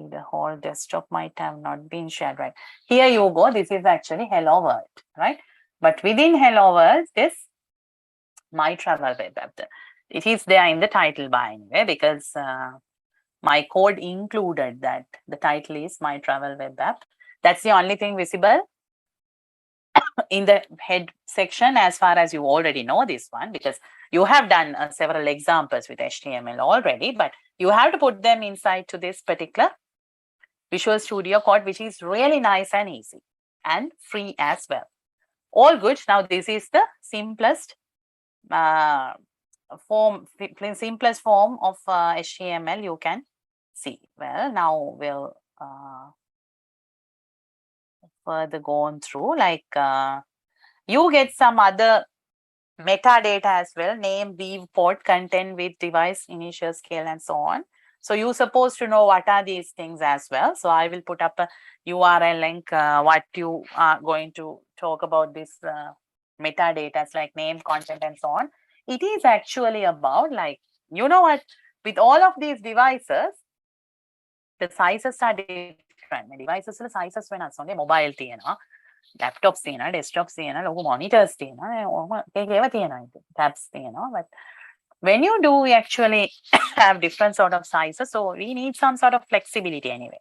A: the whole desktop might have not been shared, right? Here you go, this is actually Hello World, right? But within Hello World, this My Travel Web App, it is there in the title bar anyway, because my code included that the title is My Travel Web App. That's the only thing visible in the head section, as far as you already know this one, because you have done several examples with HTML already, but you have to put them inside to this particular Visual Studio Code, which is really nice and easy and free as well. All good. Now this is the simplest form of HTML you can see. Well, now we'll further go on through, like you get some other metadata as well, name, viewport, content, with device, initial, scale, and so on. So you're supposed to know what are these things as well. So I will put up a URL link what you are going to talk about this metadata like name, content, and so on. It is actually about, like, you know what, with all of these devices, the sizes are different. Devices the sizes වෙනස්. only mobile තියෙනවා, laptops තියෙනවා, desktops තියෙනවා, ලොකු monitors තියෙනවා, ඒකේව තියෙනවා, tabs තියෙනවා. But when you do, we actually have different sort of sizes, so we need some sort of flexibility anyway.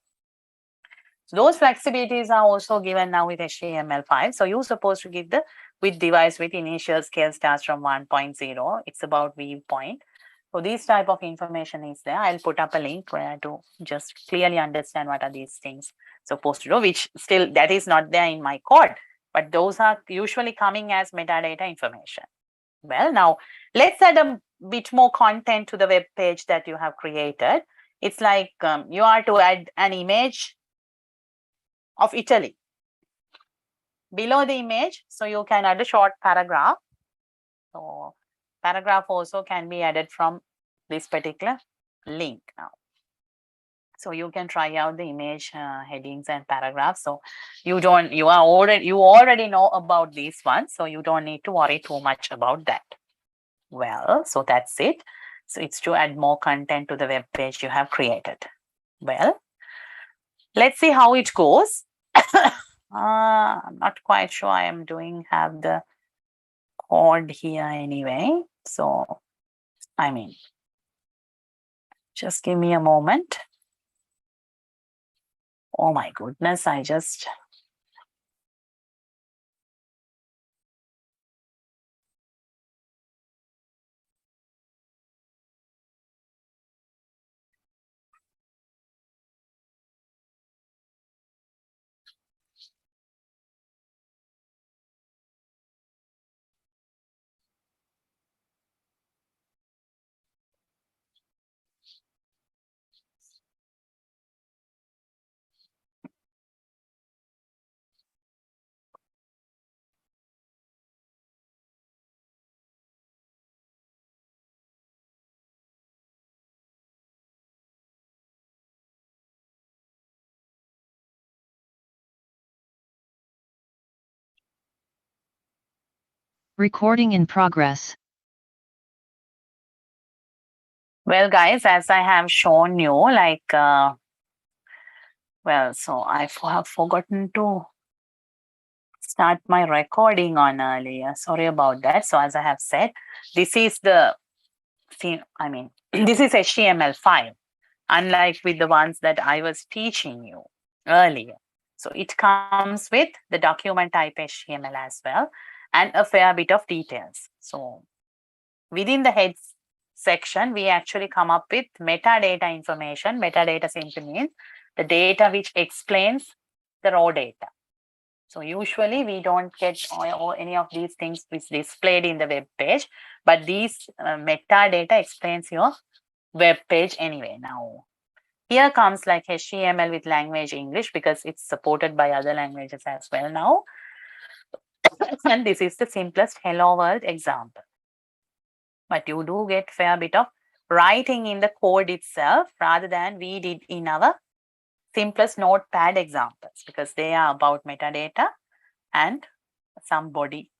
A: So those flexibilities are also given now with HTML5. So you're supposed to give the with device with initial scale starts from 1.0. It's about viewpoint. So this type of information is there. I'll put up a link where to just clearly understand what are these things supposed to do, which still that is not there in my code, but those are usually coming as metadata information. Well, now let's add a bit more content to the web page that you have created. It's like you are to add an image of Italy below the image, so you can add a short paragraph. So paragraph also can be added from this particular link now. So you can try out the image headings and paragraphs. So you already know about this one, so you don't need to worry too much about that. Well, so that's it. So it's to add more content to the web page you have created. Well, let's see how it goes. I'm not quite sure I am have the code here anyway. So, I mean, just give me a moment. Oh my goodness, I just...
D: Recording in progress.
A: Well, guys, as I have shown you, like, well, so I have forgotten to start my recording on earlier. Sorry about that. So as I have said, this is this is HTML5, unlike with the ones that I was teaching you earlier. So it comes with the document type HTML as well, and a fair bit of details. So within the heads section, we actually come up with metadata information. Metadata simply means the data which explains the raw data. So usually we don't get or any of these things which displayed in the web page, but these metadata explains your web page anyway. Now, here comes like HTML with language English because it's supported by other languages as well now. And this is the simplest hello world example. But you do get fair bit of writing in the code itself rather than we did in our simplest notepad examples because they are about metadata and some body.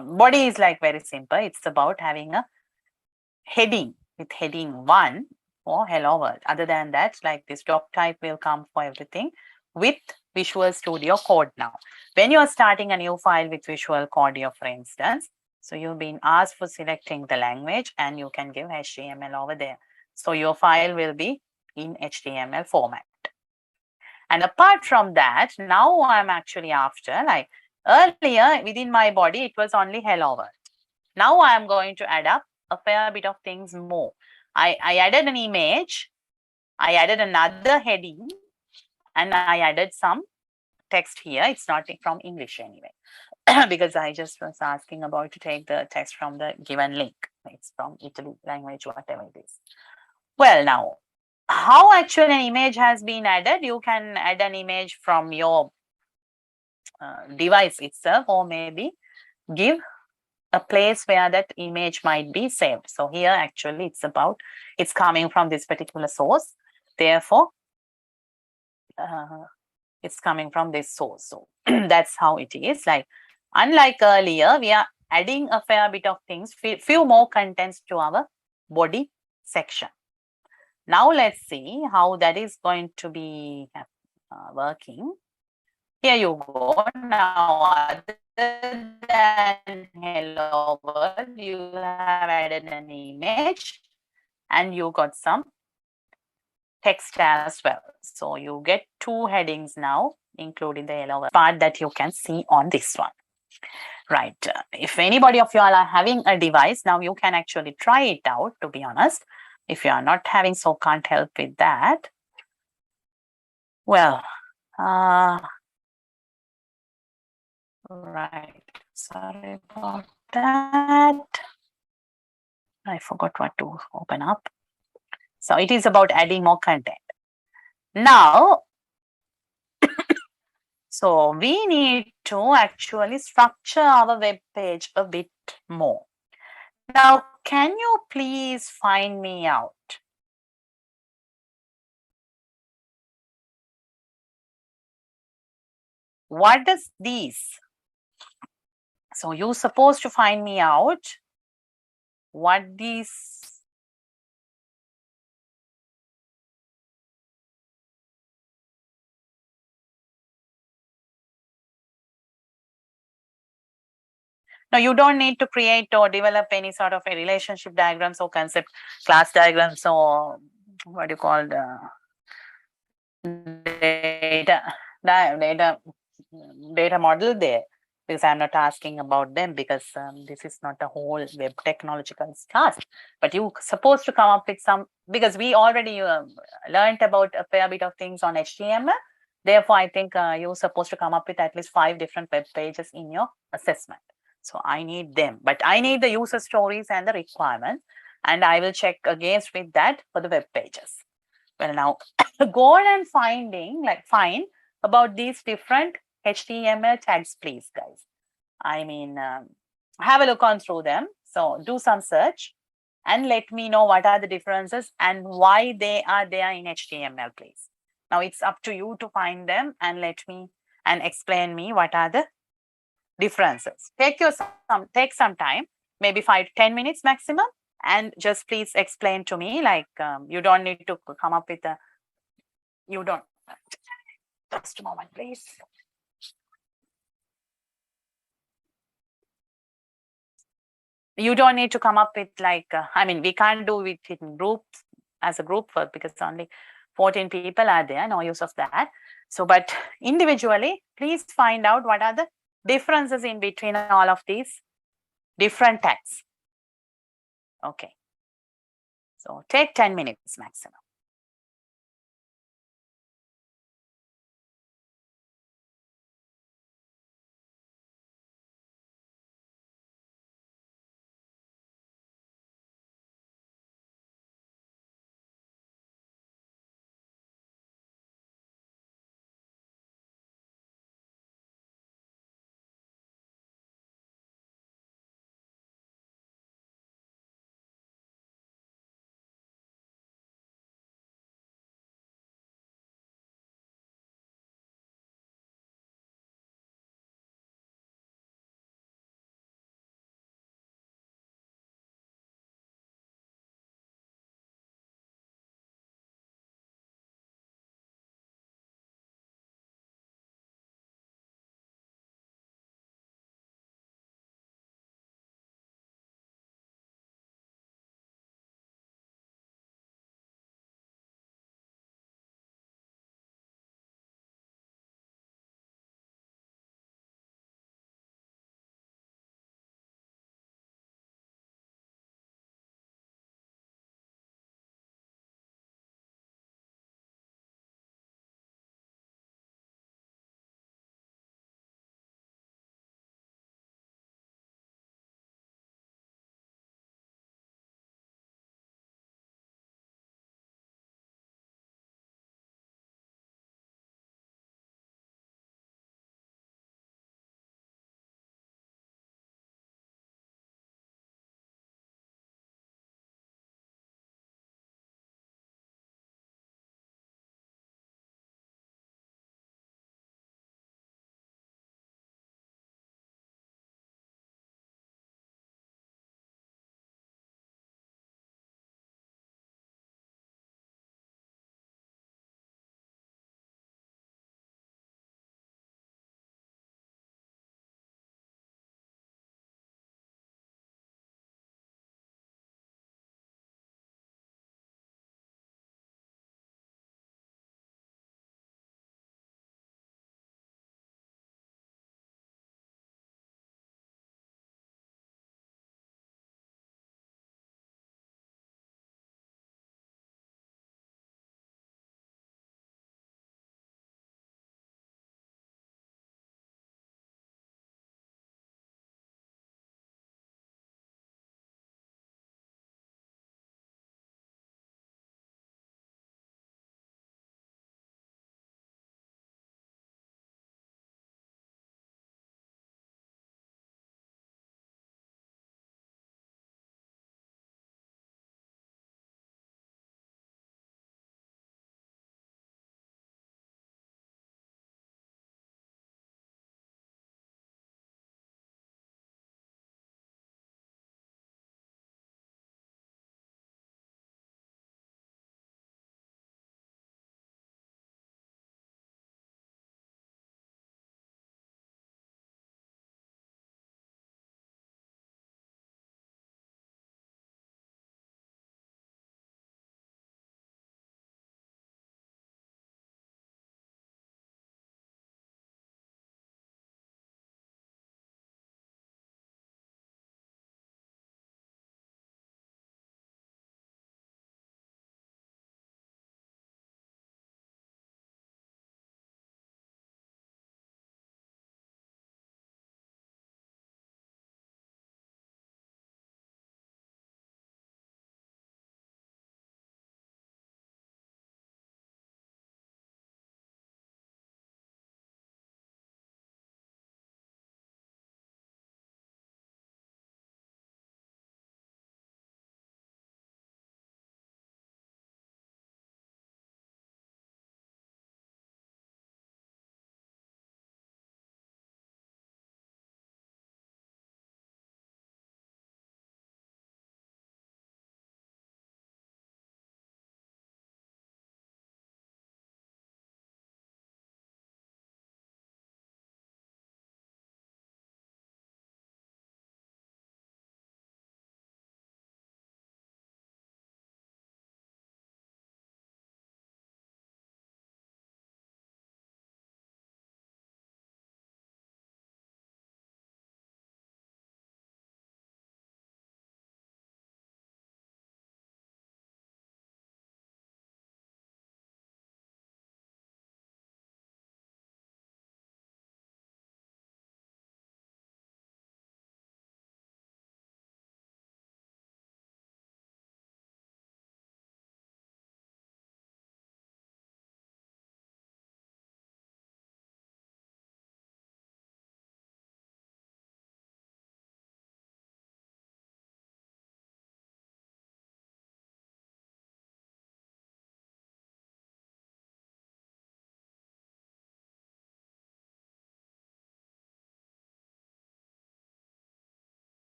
A: Body is like very simple. It's about having a heading with heading 1 for hello world. Other than that, like this doc type will come for everything with Visual Studio Code now. When you are starting a new file with Visual Studio, for instance, so you've been asked for selecting the language and you can give HTML over there. So your file will be in HTML format. And apart from that, now I'm actually after, like earlier within my body, it was only hello world. Now I'm going to add up a fair bit of things more. I added an image, I added another heading, and I added some text here. It's not from English anyway, because I just was asking about to take the text from the given link. It's from Italy language, whatever it is. Well, now, how actually an image has been added? You can add an image from your device itself, or maybe give a place where that image might be saved. So here actually it's coming from this particular source. Therefore, it's coming from this source. So that's how it is. Like, unlike earlier, we are adding a fair bit of things, few more contents to our body section. Now let's see how that is going to be working. Here you go. Now, other than hello world, you have added an image and you got some text as well. So you get 2 headings now, including the hello world part that you can see on this one. Right. If anybody of you all are having a device, now you can actually try it out, to be honest. If you are not having, so can't help with that. Well, right. Sorry about that. I forgot what to open up. So it is about adding more content. Now, so we need to actually structure our web page a bit more. Now, can you please find me out? What does these? So you're supposed to find me out what these. No, you don't need to create or develop any sort of a relationship diagrams or concept class diagrams or what you call the data model there, because I'm not asking about them because this is not a whole web technological class. But you're supposed to come up with some, because we already learned about a fair bit of things on HTML. Therefore, I think you're supposed to come up with at least 5 different web pages in your assessment. So I need them, but I need the user stories and the requirements, and I will check against with that for the web pages. Well, now go on and find about these different HTML tags, please, guys. I mean, have a look on through them. So do some search and let me know what are the differences and why they are there in HTML, please. Now it's up to you to find them and explain me what are the differences. Take some time, maybe 5-10 minutes maximum, and just please explain to me. Like you don't need to come up with just a moment, please. You don't need to come up with I mean, we can't do it in groups as a group work because only 14 people are there, no use of that. So, but individually, please find out what are the differences in between all of these different tags. Okay. So take 10 minutes maximum.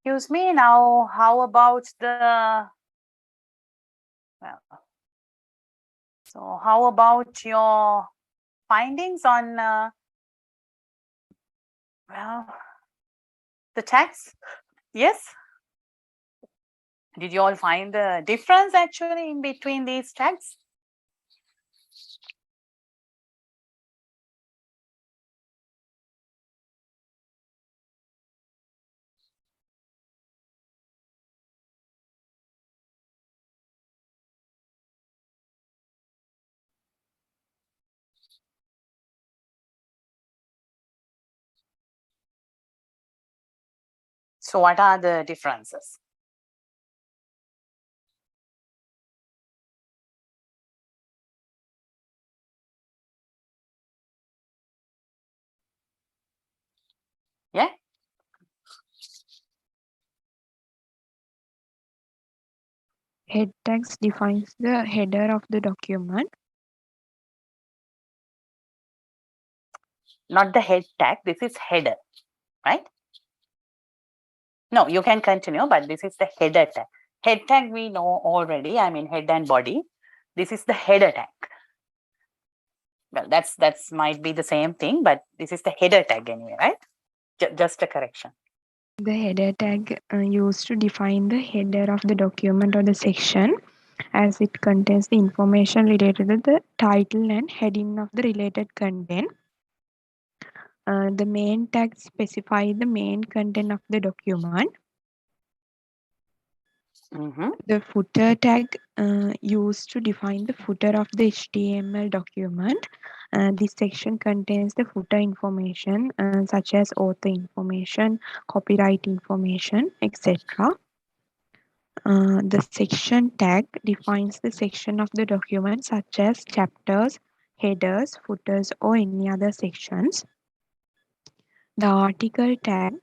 A: Excuse me. Now, how about the, well, so how about your findings on, well, the tax? Yes. Did you all find the difference actually in between these tags? So what are the differences? Yeah.
B: Head tags defines the header of the document.
A: Not the head tag. This is header, right? No, you can continue, but this is the header tag. Head tag we know already. I mean head and body. This is the header tag. Well, that's might be the same thing, but this is the header tag anyway, right? Just a correction.
B: The header tag used to define the header of the document or the section, as it contains the information related to the title and heading of the related content. The main tag specifies the main content of the document.
A: Mm-hmm.
B: The footer tag used to define the footer of the HTML document. This section contains the footer information such as author information, copyright information, etc. The section tag defines the section of the document such as chapters, headers, footers, or any other sections. The article tag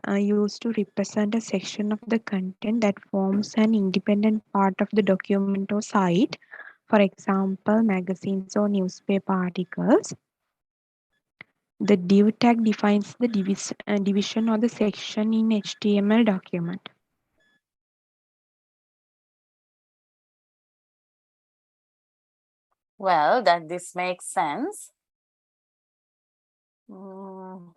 B: used to represent a section of the content that forms an independent part of the document or site, for example, magazines or newspaper articles. The div tag defines the division or the section in HTML document.
A: Well, that this makes sense. Mm.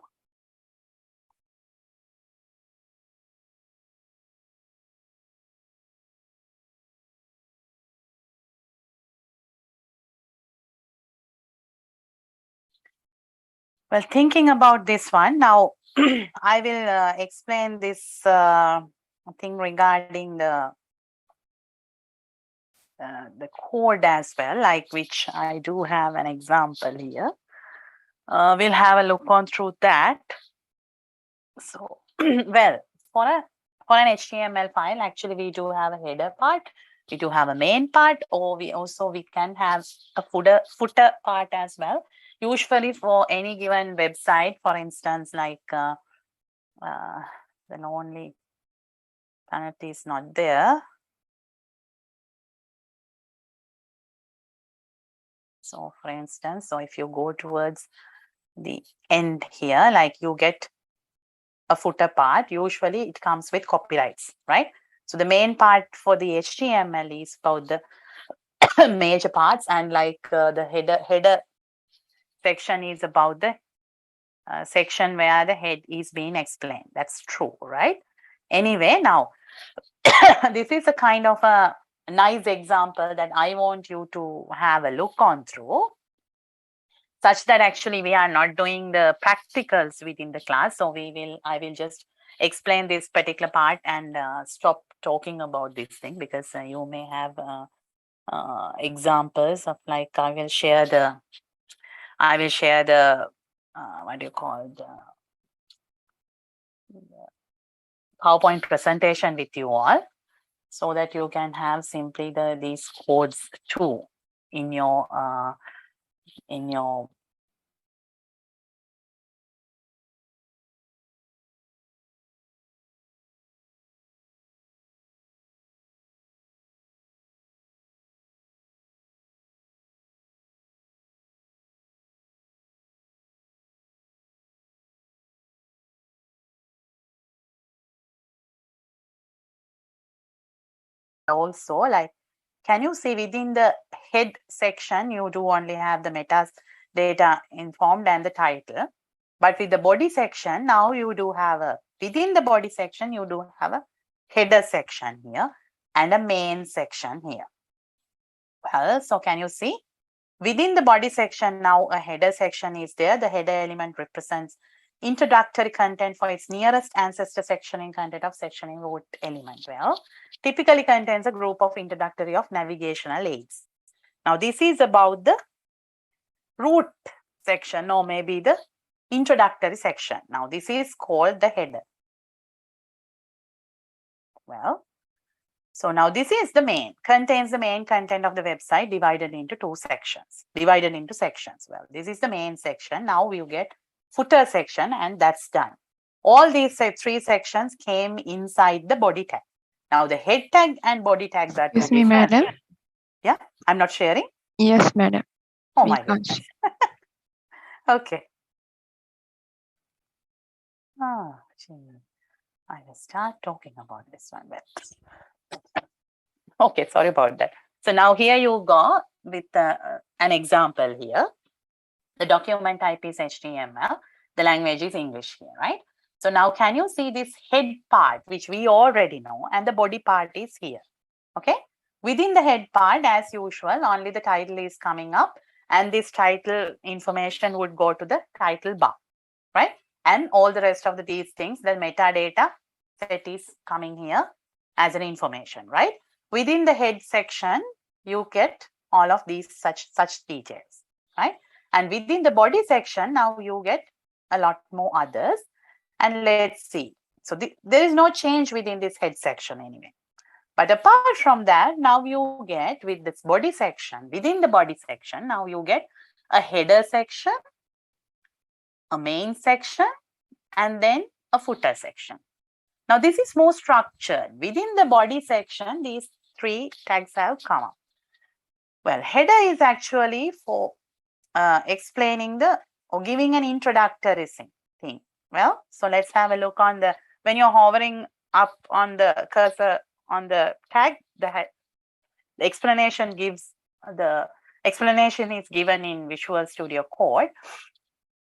A: Well, thinking about this one now, I will explain this thing regarding the code as well, like which I do have an example here. We'll have a look on through that. So, well, for an HTML file, actually we do have a header part, we do have a main part, or we can have a footer part as well. Usually for any given website, for instance, like the Lonely Planet is not there. So for instance, so if you go towards the end here, like you get a footer part, usually it comes with copyrights, right? So the main part for the HTML is about the major parts, and like the header section is about the section where the head is being explained. That's true, right? Anyway, now this is a kind of a nice example that I want you to have a look on through, such that actually we are not doing the practicals within the class. So I will just explain this particular part and stop talking about this thing, because you may have examples of, like, I will share the what do you call the PowerPoint presentation with you all, so that you can have simply these codes too in your also, like, can you see within the head section, you do only have the metadata informed and the title. But with the body section, now you do have within the body section, you do have a header section here and a main section here. Well, so can you see? Within the body section, now a header section is there. The header element represents introductory content for its nearest ancestor sectioning content of sectioning root element. Well, typically contains a group of introductory of navigational aids. Now, this is about the root section or maybe the introductory section. Now, this is called the header. Well, so now this is the main, contains the main content of the website divided into sections. Well, this is the main section. Now we get footer section and that's done. All these three sections came inside the body tag. Now the head tag and body tags are two
B: Excuse me,
A: different.
B: madam.
A: Yeah, I'm not sharing.
B: Yes, madam.
A: Oh
B: We
A: my
B: can't
A: goodness. Okay. Ah, gee. I will start talking about this one. Okay, sorry about that. So now here you go with an example here. The document type is HTML. The language is English here, right? So now can you see this head part, which we already know, and the body part is here, okay? Within the head part, as usual, only the title is coming up, and this title information would go to the title bar, right? And all the rest of these things, the metadata set is coming here as an information, right? Within the head section, you get all of these such details, right? And within the body section, now you get a lot more others. And let's see. So there is no change within this head section anyway. But apart from that, now you get with this body section, within the body section, now you get a header section, a main section, and then a footer section. Now this is more structured. Within the body section, these three tags have come up. Well, header is actually for explaining or giving an introductory thing. Well, so let's have a look on when you're hovering up on the cursor on the tag, the explanation is given in Visual Studio Code.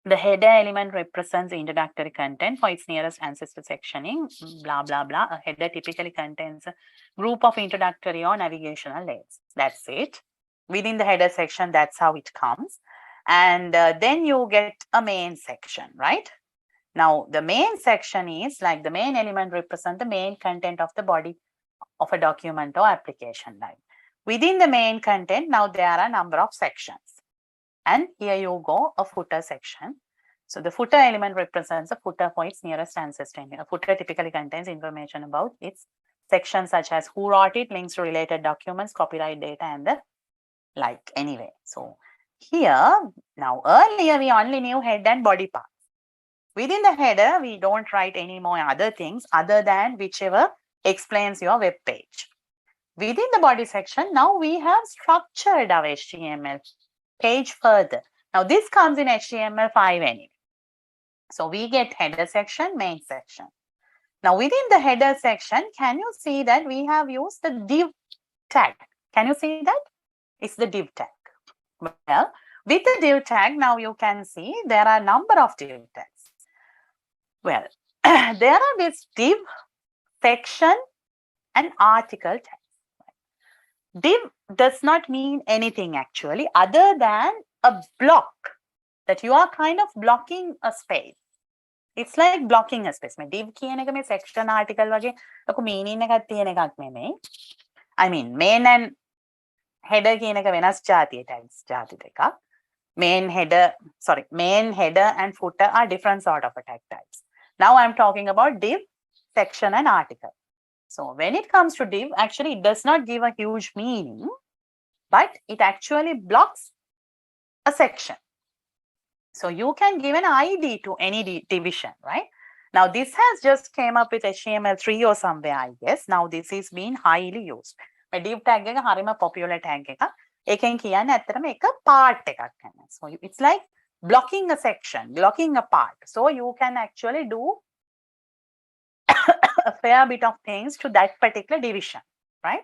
A: The header element represents the introductory content for its nearest ancestor sectioning, blah, blah, blah. A header typically contains a group of introductory or navigational layers. That's it. Within the header section, that's how it comes. And then you get a main section, right? Now, the main section is like the main element represents the main content of the body of a document or application. Like within the main content, now there are a number of sections. And here you go, a footer section. So the footer element represents a footer for its nearest ancestor. A footer typically contains information about its sections such as who wrote it, links to related documents, copyright data, and the like. Anyway, so here, now earlier we only knew head and body parts. Within the header, we don't write any more other things other than whichever explains your web page. Within the body section, now we have structured our HTML page further. Now this comes in HTML5 anyway. So we get header section, main section. Now within the header section, can you see that we have used the div tag? Can you see that? It's the div tag. Well, with the div tag, now you can see there are a number of div tags. Well, there are this div, section, and article tags. Div does not mean anything actually other than a block that you are kind of blocking a space. It's like blocking a space. Div කියන එක මේ section article වගේ ලොකු meaning එකක් තියෙන එකක් නෙමෙයි. I mean main and header කියන එක වෙනස් જાතිය tags જાති දෙකක්. Main header and footer are different sort of tag types. Now I'm talking about div, section, and article. So when it comes to div, actually it does not give a huge meaning, but it actually blocks a section. So you can give an ID to any division, right? Now this has just came up with HTML3 or somewhere, I guess. Now this is being highly used. My div tag එක හරිම popular tag එකක්. ඒකෙන් කියන්නේ ඇත්තටම එක part එකක් ගන්න. So it's like blocking a section, blocking a part. So you can actually do a fair bit of things to that particular division, right?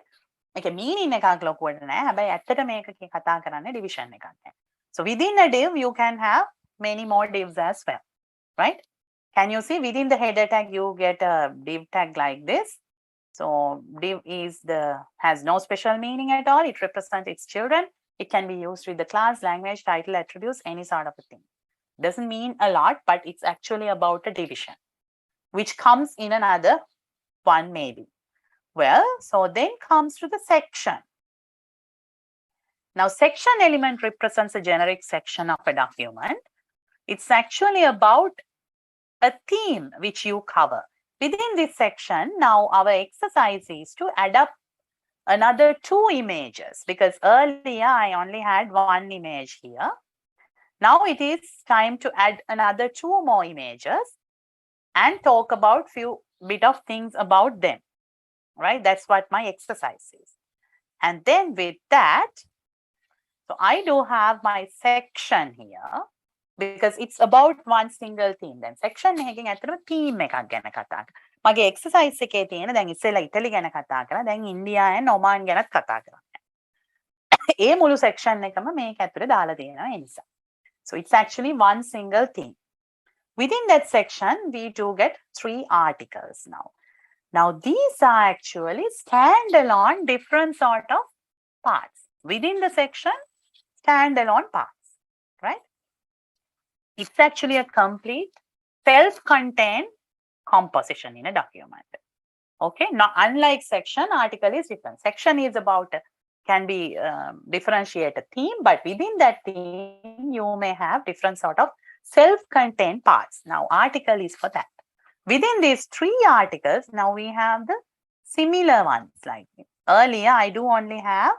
A: Okay, meaning එකක් ලොකුවට නෑ. හැබැයි ඇත්තට මේක කතා කරන්නේ division එකක් ගැන. So within a div you can have many more divs as well, right? Can you see within the header tag you get a div tag like this? So div has no special meaning at all. It represents its children. It can be used with the class, language, title, attributes, any sort of a thing. Doesn't mean a lot, but it's actually about a division, which comes in another one maybe. Well, so then comes to the section. Now, section element represents a generic section of a document. It's actually about a theme which you cover. Within this section, now our exercise is to add up another 2 images, because earlier I only had 1 image here. Now it is time to add another 2 more images and talk about few bit of things about them, right? That's what my exercise is. And then with that, so I do have my section here because it's about one single theme. Then section එකකින් ඇත්තටම theme එකක් ගැන කතා කරා. මගේ exercise එකේ තියෙන දැන් ඉස්සෙල්ලා ඉටලි ගැන කතා කරා. දැන් ඉන්දියා and ඔමාන් ගැනත් කතා කරන්නේ. ඒ මුළු section එකම මේක ඇතුලේ දාලා තියෙනවා ඒ නිසා. So it's actually one single theme. Within that section, we do get 3 articles now. Now, these are actually standalone different sort of parts. Within the section, standalone parts, right? It's actually a complete self-contained composition in a document. Okay, now unlike section, article is different. Section is about, can be differentiate a theme, but within that theme, you may have different sort of self-contained parts. Now, article is for that. Within these 3 articles, now we have the similar ones like this. Earlier, I do only have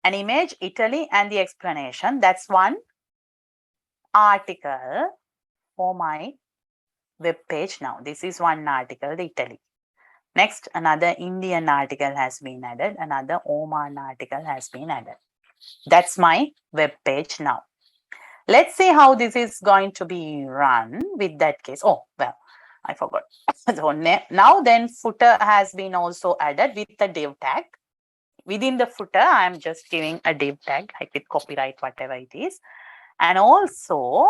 A: an image, Italy, and the explanation. That's one article for my web page. Now, this is one article, the Italy. Next, another Indian article has been added. Another Oman article has been added. That's my web page now. Let's see how this is going to be run with that case. Oh, well, I forgot. So now then footer has been also added with the div tag. Within the footer, I'm just giving a div tag, like with copyright, whatever it is. And also,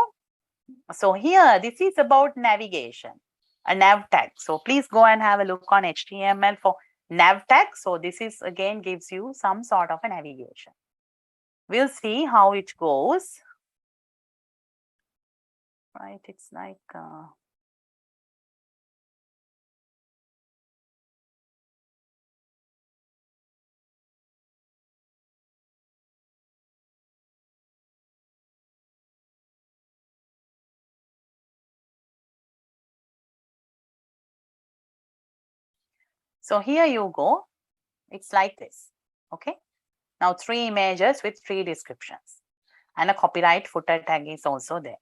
A: so here, this is about navigation, a nav tag. So please go and have a look on HTML for nav tag. So this is again gives you some sort of a navigation. We'll see how it goes. Right, it's like so here you go. It's like this. Okay. Now 3 images with 3 descriptions. And a copyright footer tag is also there.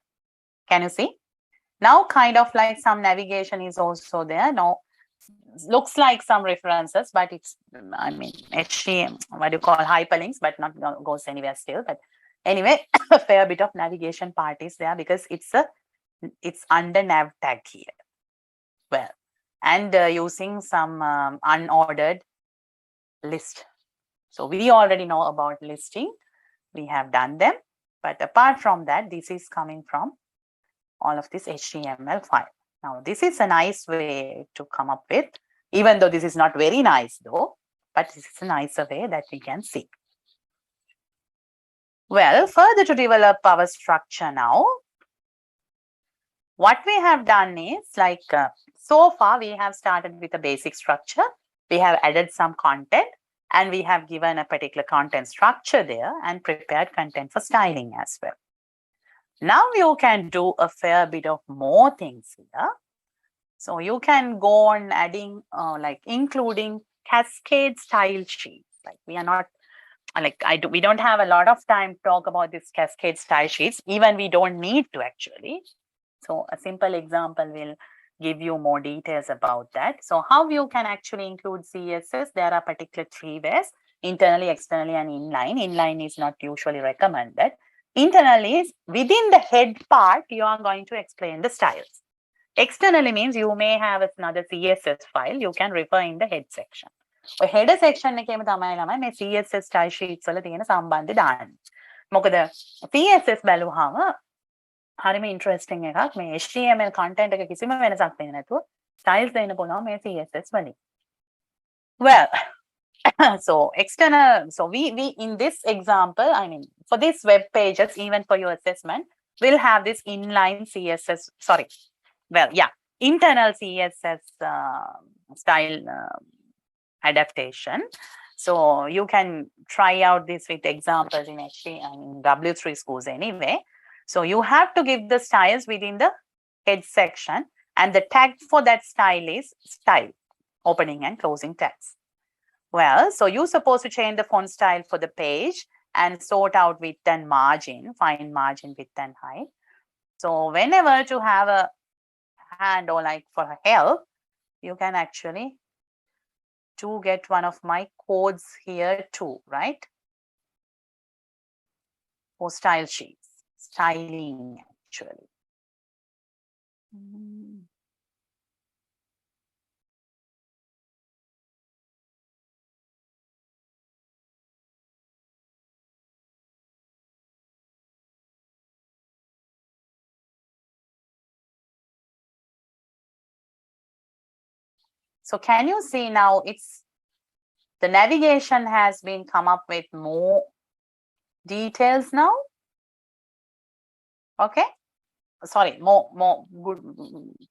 A: Can you see? Now kind of like some navigation is also there. Now looks like some references, but it's, I mean, HTML, what do you call hyperlinks, but not goes anywhere still. But anyway, a fair bit of navigation part is there because it's under nav tag here. Well, and using some unordered list. So we already know about listing. We have done them. But apart from that, this is coming from all of this HTML file. Now, this is a nice way to come up with, even though this is not very nice though, but this is a nicer way that we can see. Well, further to develop our structure now, what we have done is like, so far we have started with a basic structure. We have added some content and we have given a particular content structure there and prepared content for styling as well. Now you can do a fair bit of more things here. So you can go on adding, like including cascade style sheets. Like we are not, like we don't have a lot of time to talk about this cascade style sheets. Even we don't need to actually. So a simple example will give you more details about that. So how you can actually include CSS, there are particular 3 ways: internally, externally, and inline. Inline is not usually recommended. Internally is within the head part, you are going to explain the styles. Externally means you may have another CSS file you can refer in the head section. ඔය header section එකේම තමයි ළමයි මේ CSS style sheets වල තියෙන සම්බන්ධය දාන්නේ. මොකද CSS බැලුවාම හරිම interesting එකක්. මේ HTML content එක කිසිම වෙනසක් වෙන්නේ නැතුව styles දෙන්න පුළුවන් මේ CSS වලින්. Well, so external, so we in this example, I mean, for these web pages, even for your assessment, we'll have this inline CSS, sorry, well, yeah, internal CSS style adaptation. So you can try out this with examples in W3 schools anyway. So you have to give the styles within the head section, and the tag for that style is style, opening and closing tags. Well, so you're supposed to change the font style for the page and sort out width and margin, find margin, width and height. So whenever to have a hand or like for help, you can actually to get one of my codes here too, right? For style sheets, styling actually. So can you see now the navigation has been come up with more details now? Okay. Sorry, more good,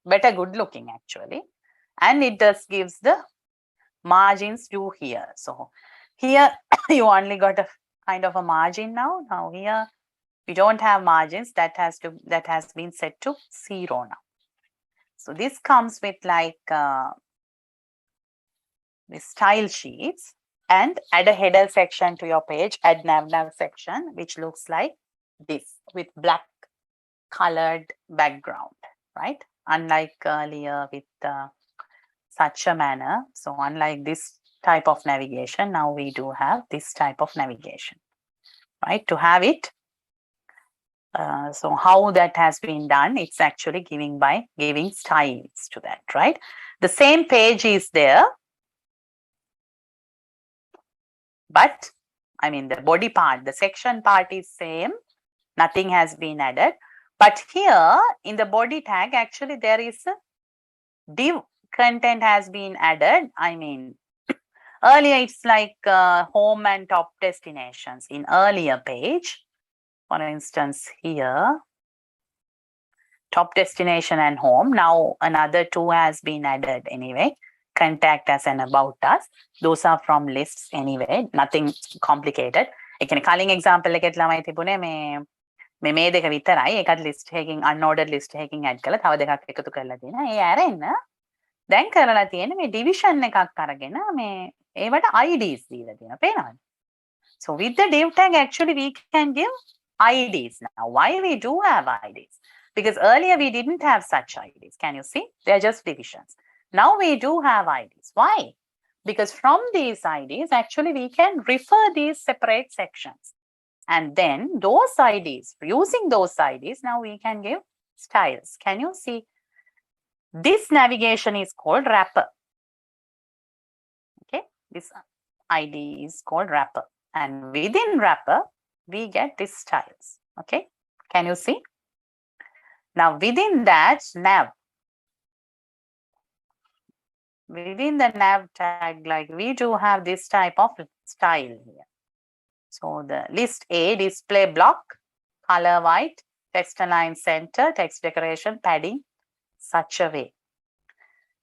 A: better good looking actually. And it just gives the margins to here. So here you only got a kind of a margin now. Now here we don't have margins, that has been set to 0 now. So this comes with like the style sheets, and add a header section to your page, add nav section, which looks like this with black colored background, right? Unlike earlier with such a manner. So unlike this type of navigation, now we do have this type of navigation, right? To have it, so how that has been done, it's actually giving styles to that, right? The same page is there, but I mean the body part, the section part is same, nothing has been added. But here in the body tag, actually there is a div content has been added. I mean, earlier it's like home and top destinations in earlier page. For instance, here, top destination and home. Now another two has been added anyway. Contact us and about us. Those are from lists anyway, nothing complicated. I can calling example like ළමයි තිබුණේ මේ දෙක විතරයි. එකත් list එකකින් unordered list එකකින් add කරලා තව දෙකක් එකතු කරලා තියෙනවා. ඒ ඇරෙන්න දැන් කරලා තියෙන්නේ මේ division එකක් අරගෙන මේ ඒවට IDs දීලා තියෙනවා. පේනවද? So with the div tag actually we can give IDs now. Why we do have IDs? Because earlier we didn't have such IDs. Can you see? They're just divisions. Now we do have IDs. Why? Because from these IDs, actually we can refer these separate sections. And then those IDs, using those IDs, now we can give styles. Can you see? This navigation is called wrapper. Okay, this ID is called wrapper. And within wrapper, we get these styles. Okay, can you see? Now within that nav, within the nav tag, like we do have this type of style here. So the list A, display block, color white, text align center, text decoration, padding, such a way.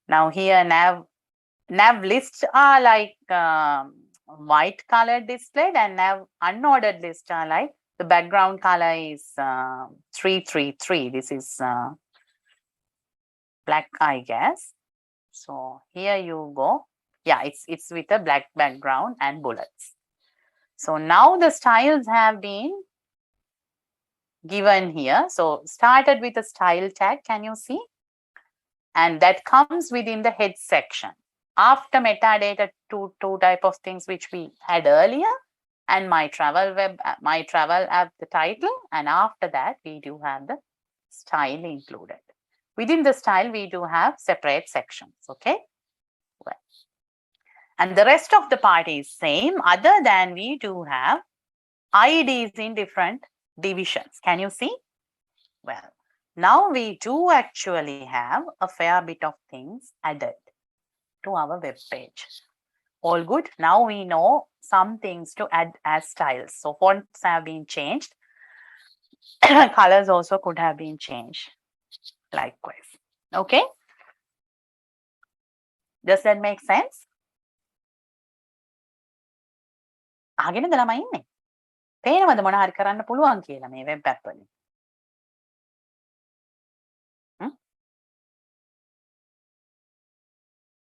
A: Now here nav lists are like white colored displayed, and nav unordered lists are like the background color is 333. This is black, I guess. So here you go. Yeah, it's with a black background and bullets. So now the styles have been given here. So started with a style tag, can you see? And that comes within the head section. After metadata, two type of things which we had earlier, and my travel app, the title, and after that we do have the style included. Within the style, we do have separate sections, okay? Well, And the rest of the part is same, other than we do have IDs in different divisions. Can you see? Well, now we do actually have a fair bit of things added to our web page. All good. Now we know some things to add as styles. So fonts have been changed. Colors also could have been changed. Likewise. Okay. Does that make sense? අහගෙනද ළමයි ඉන්නේ? පේනවද මොන හරි කරන්න පුළුවන් කියලා මේ web app වලින්?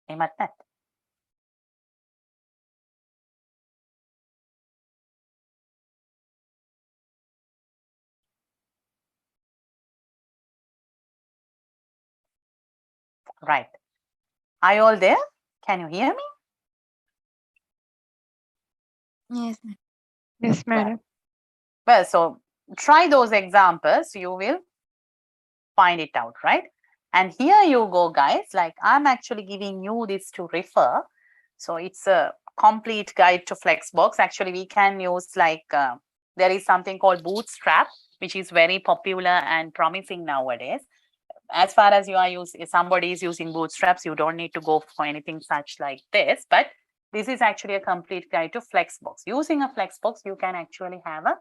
A: එහෙමත් නැත්. Right. Are you all there? Can you hear me?
E: Yes, ma'am.
B: Yes, madam.
A: Well, so try those examples. You will find it out, right? And here you go, guys. Like I'm actually giving you this to refer. So it's a complete guide to Flexbox. Actually, we can use like there is something called Bootstrap, which is very popular and promising nowadays. As far as you are using, if somebody is using Bootstraps, you don't need to go for anything such like this. But this is actually a complete guide to Flexbox. Using a Flexbox, you can actually have a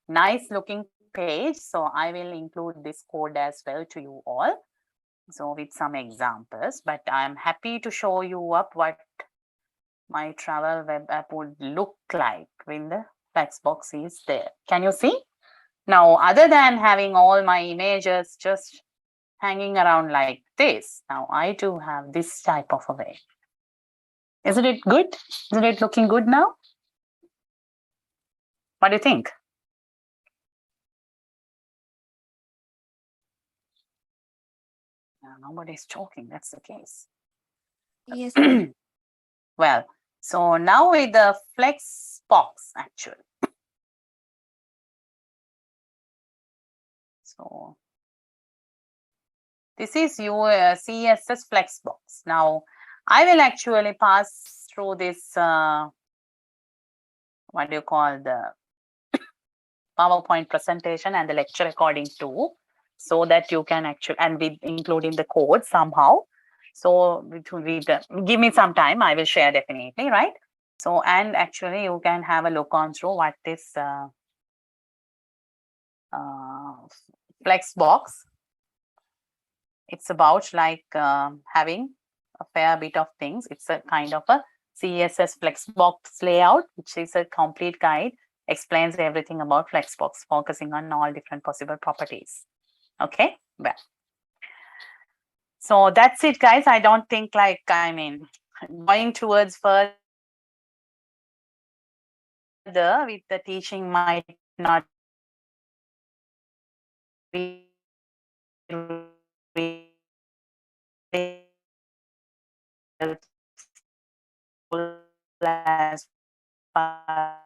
A: nice looking page. So I will include this code as well to you all. So with some examples, but I'm happy to show you up what my travel web app would look like when the Flexbox is there. Can you see? Now, other than having all my images just hanging around like this, now I do have this type of a way. Isn't it good? Isn't it looking good now? What do you think? Nobody's talking, that's the case.
E: Yes, ma'am.
A: Well, so now with the Flexbox actually. So this is your CSS Flexbox. Now I will actually pass through this, what do you call, the PowerPoint presentation and the lecture recording too, so that you can actually, and with including the code somehow. So give me some time, I will share definitely, right? So, and actually you can have a look on through what this Flexbox, it's about, like having a fair bit of things. It's a kind of a CSS Flexbox layout, which is a complete guide, explains everything about Flexbox, focusing on all different possible properties. Okay, well, so that's it, guys. I don't think, like, I mean, going towards further with the teaching might not be as far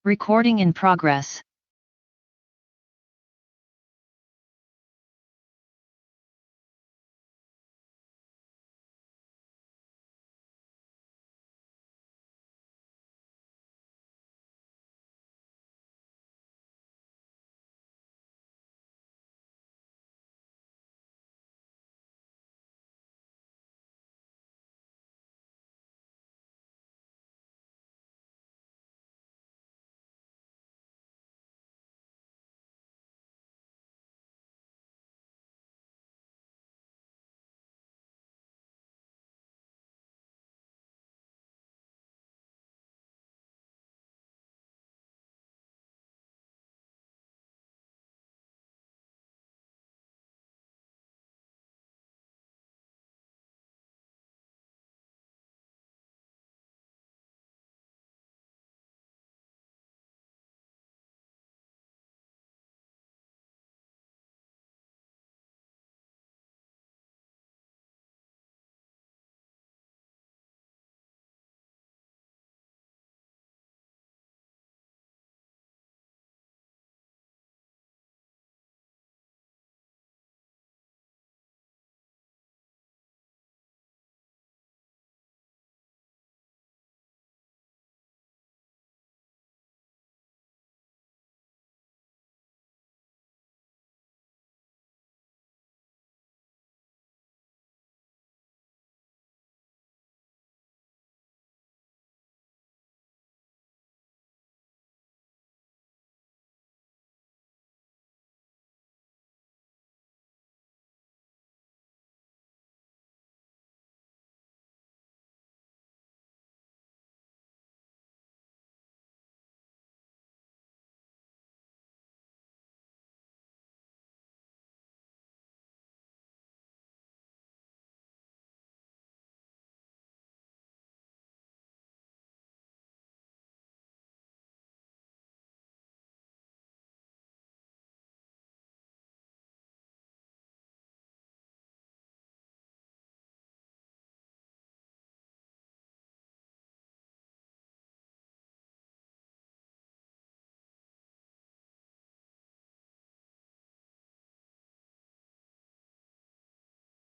D: Recording in progress.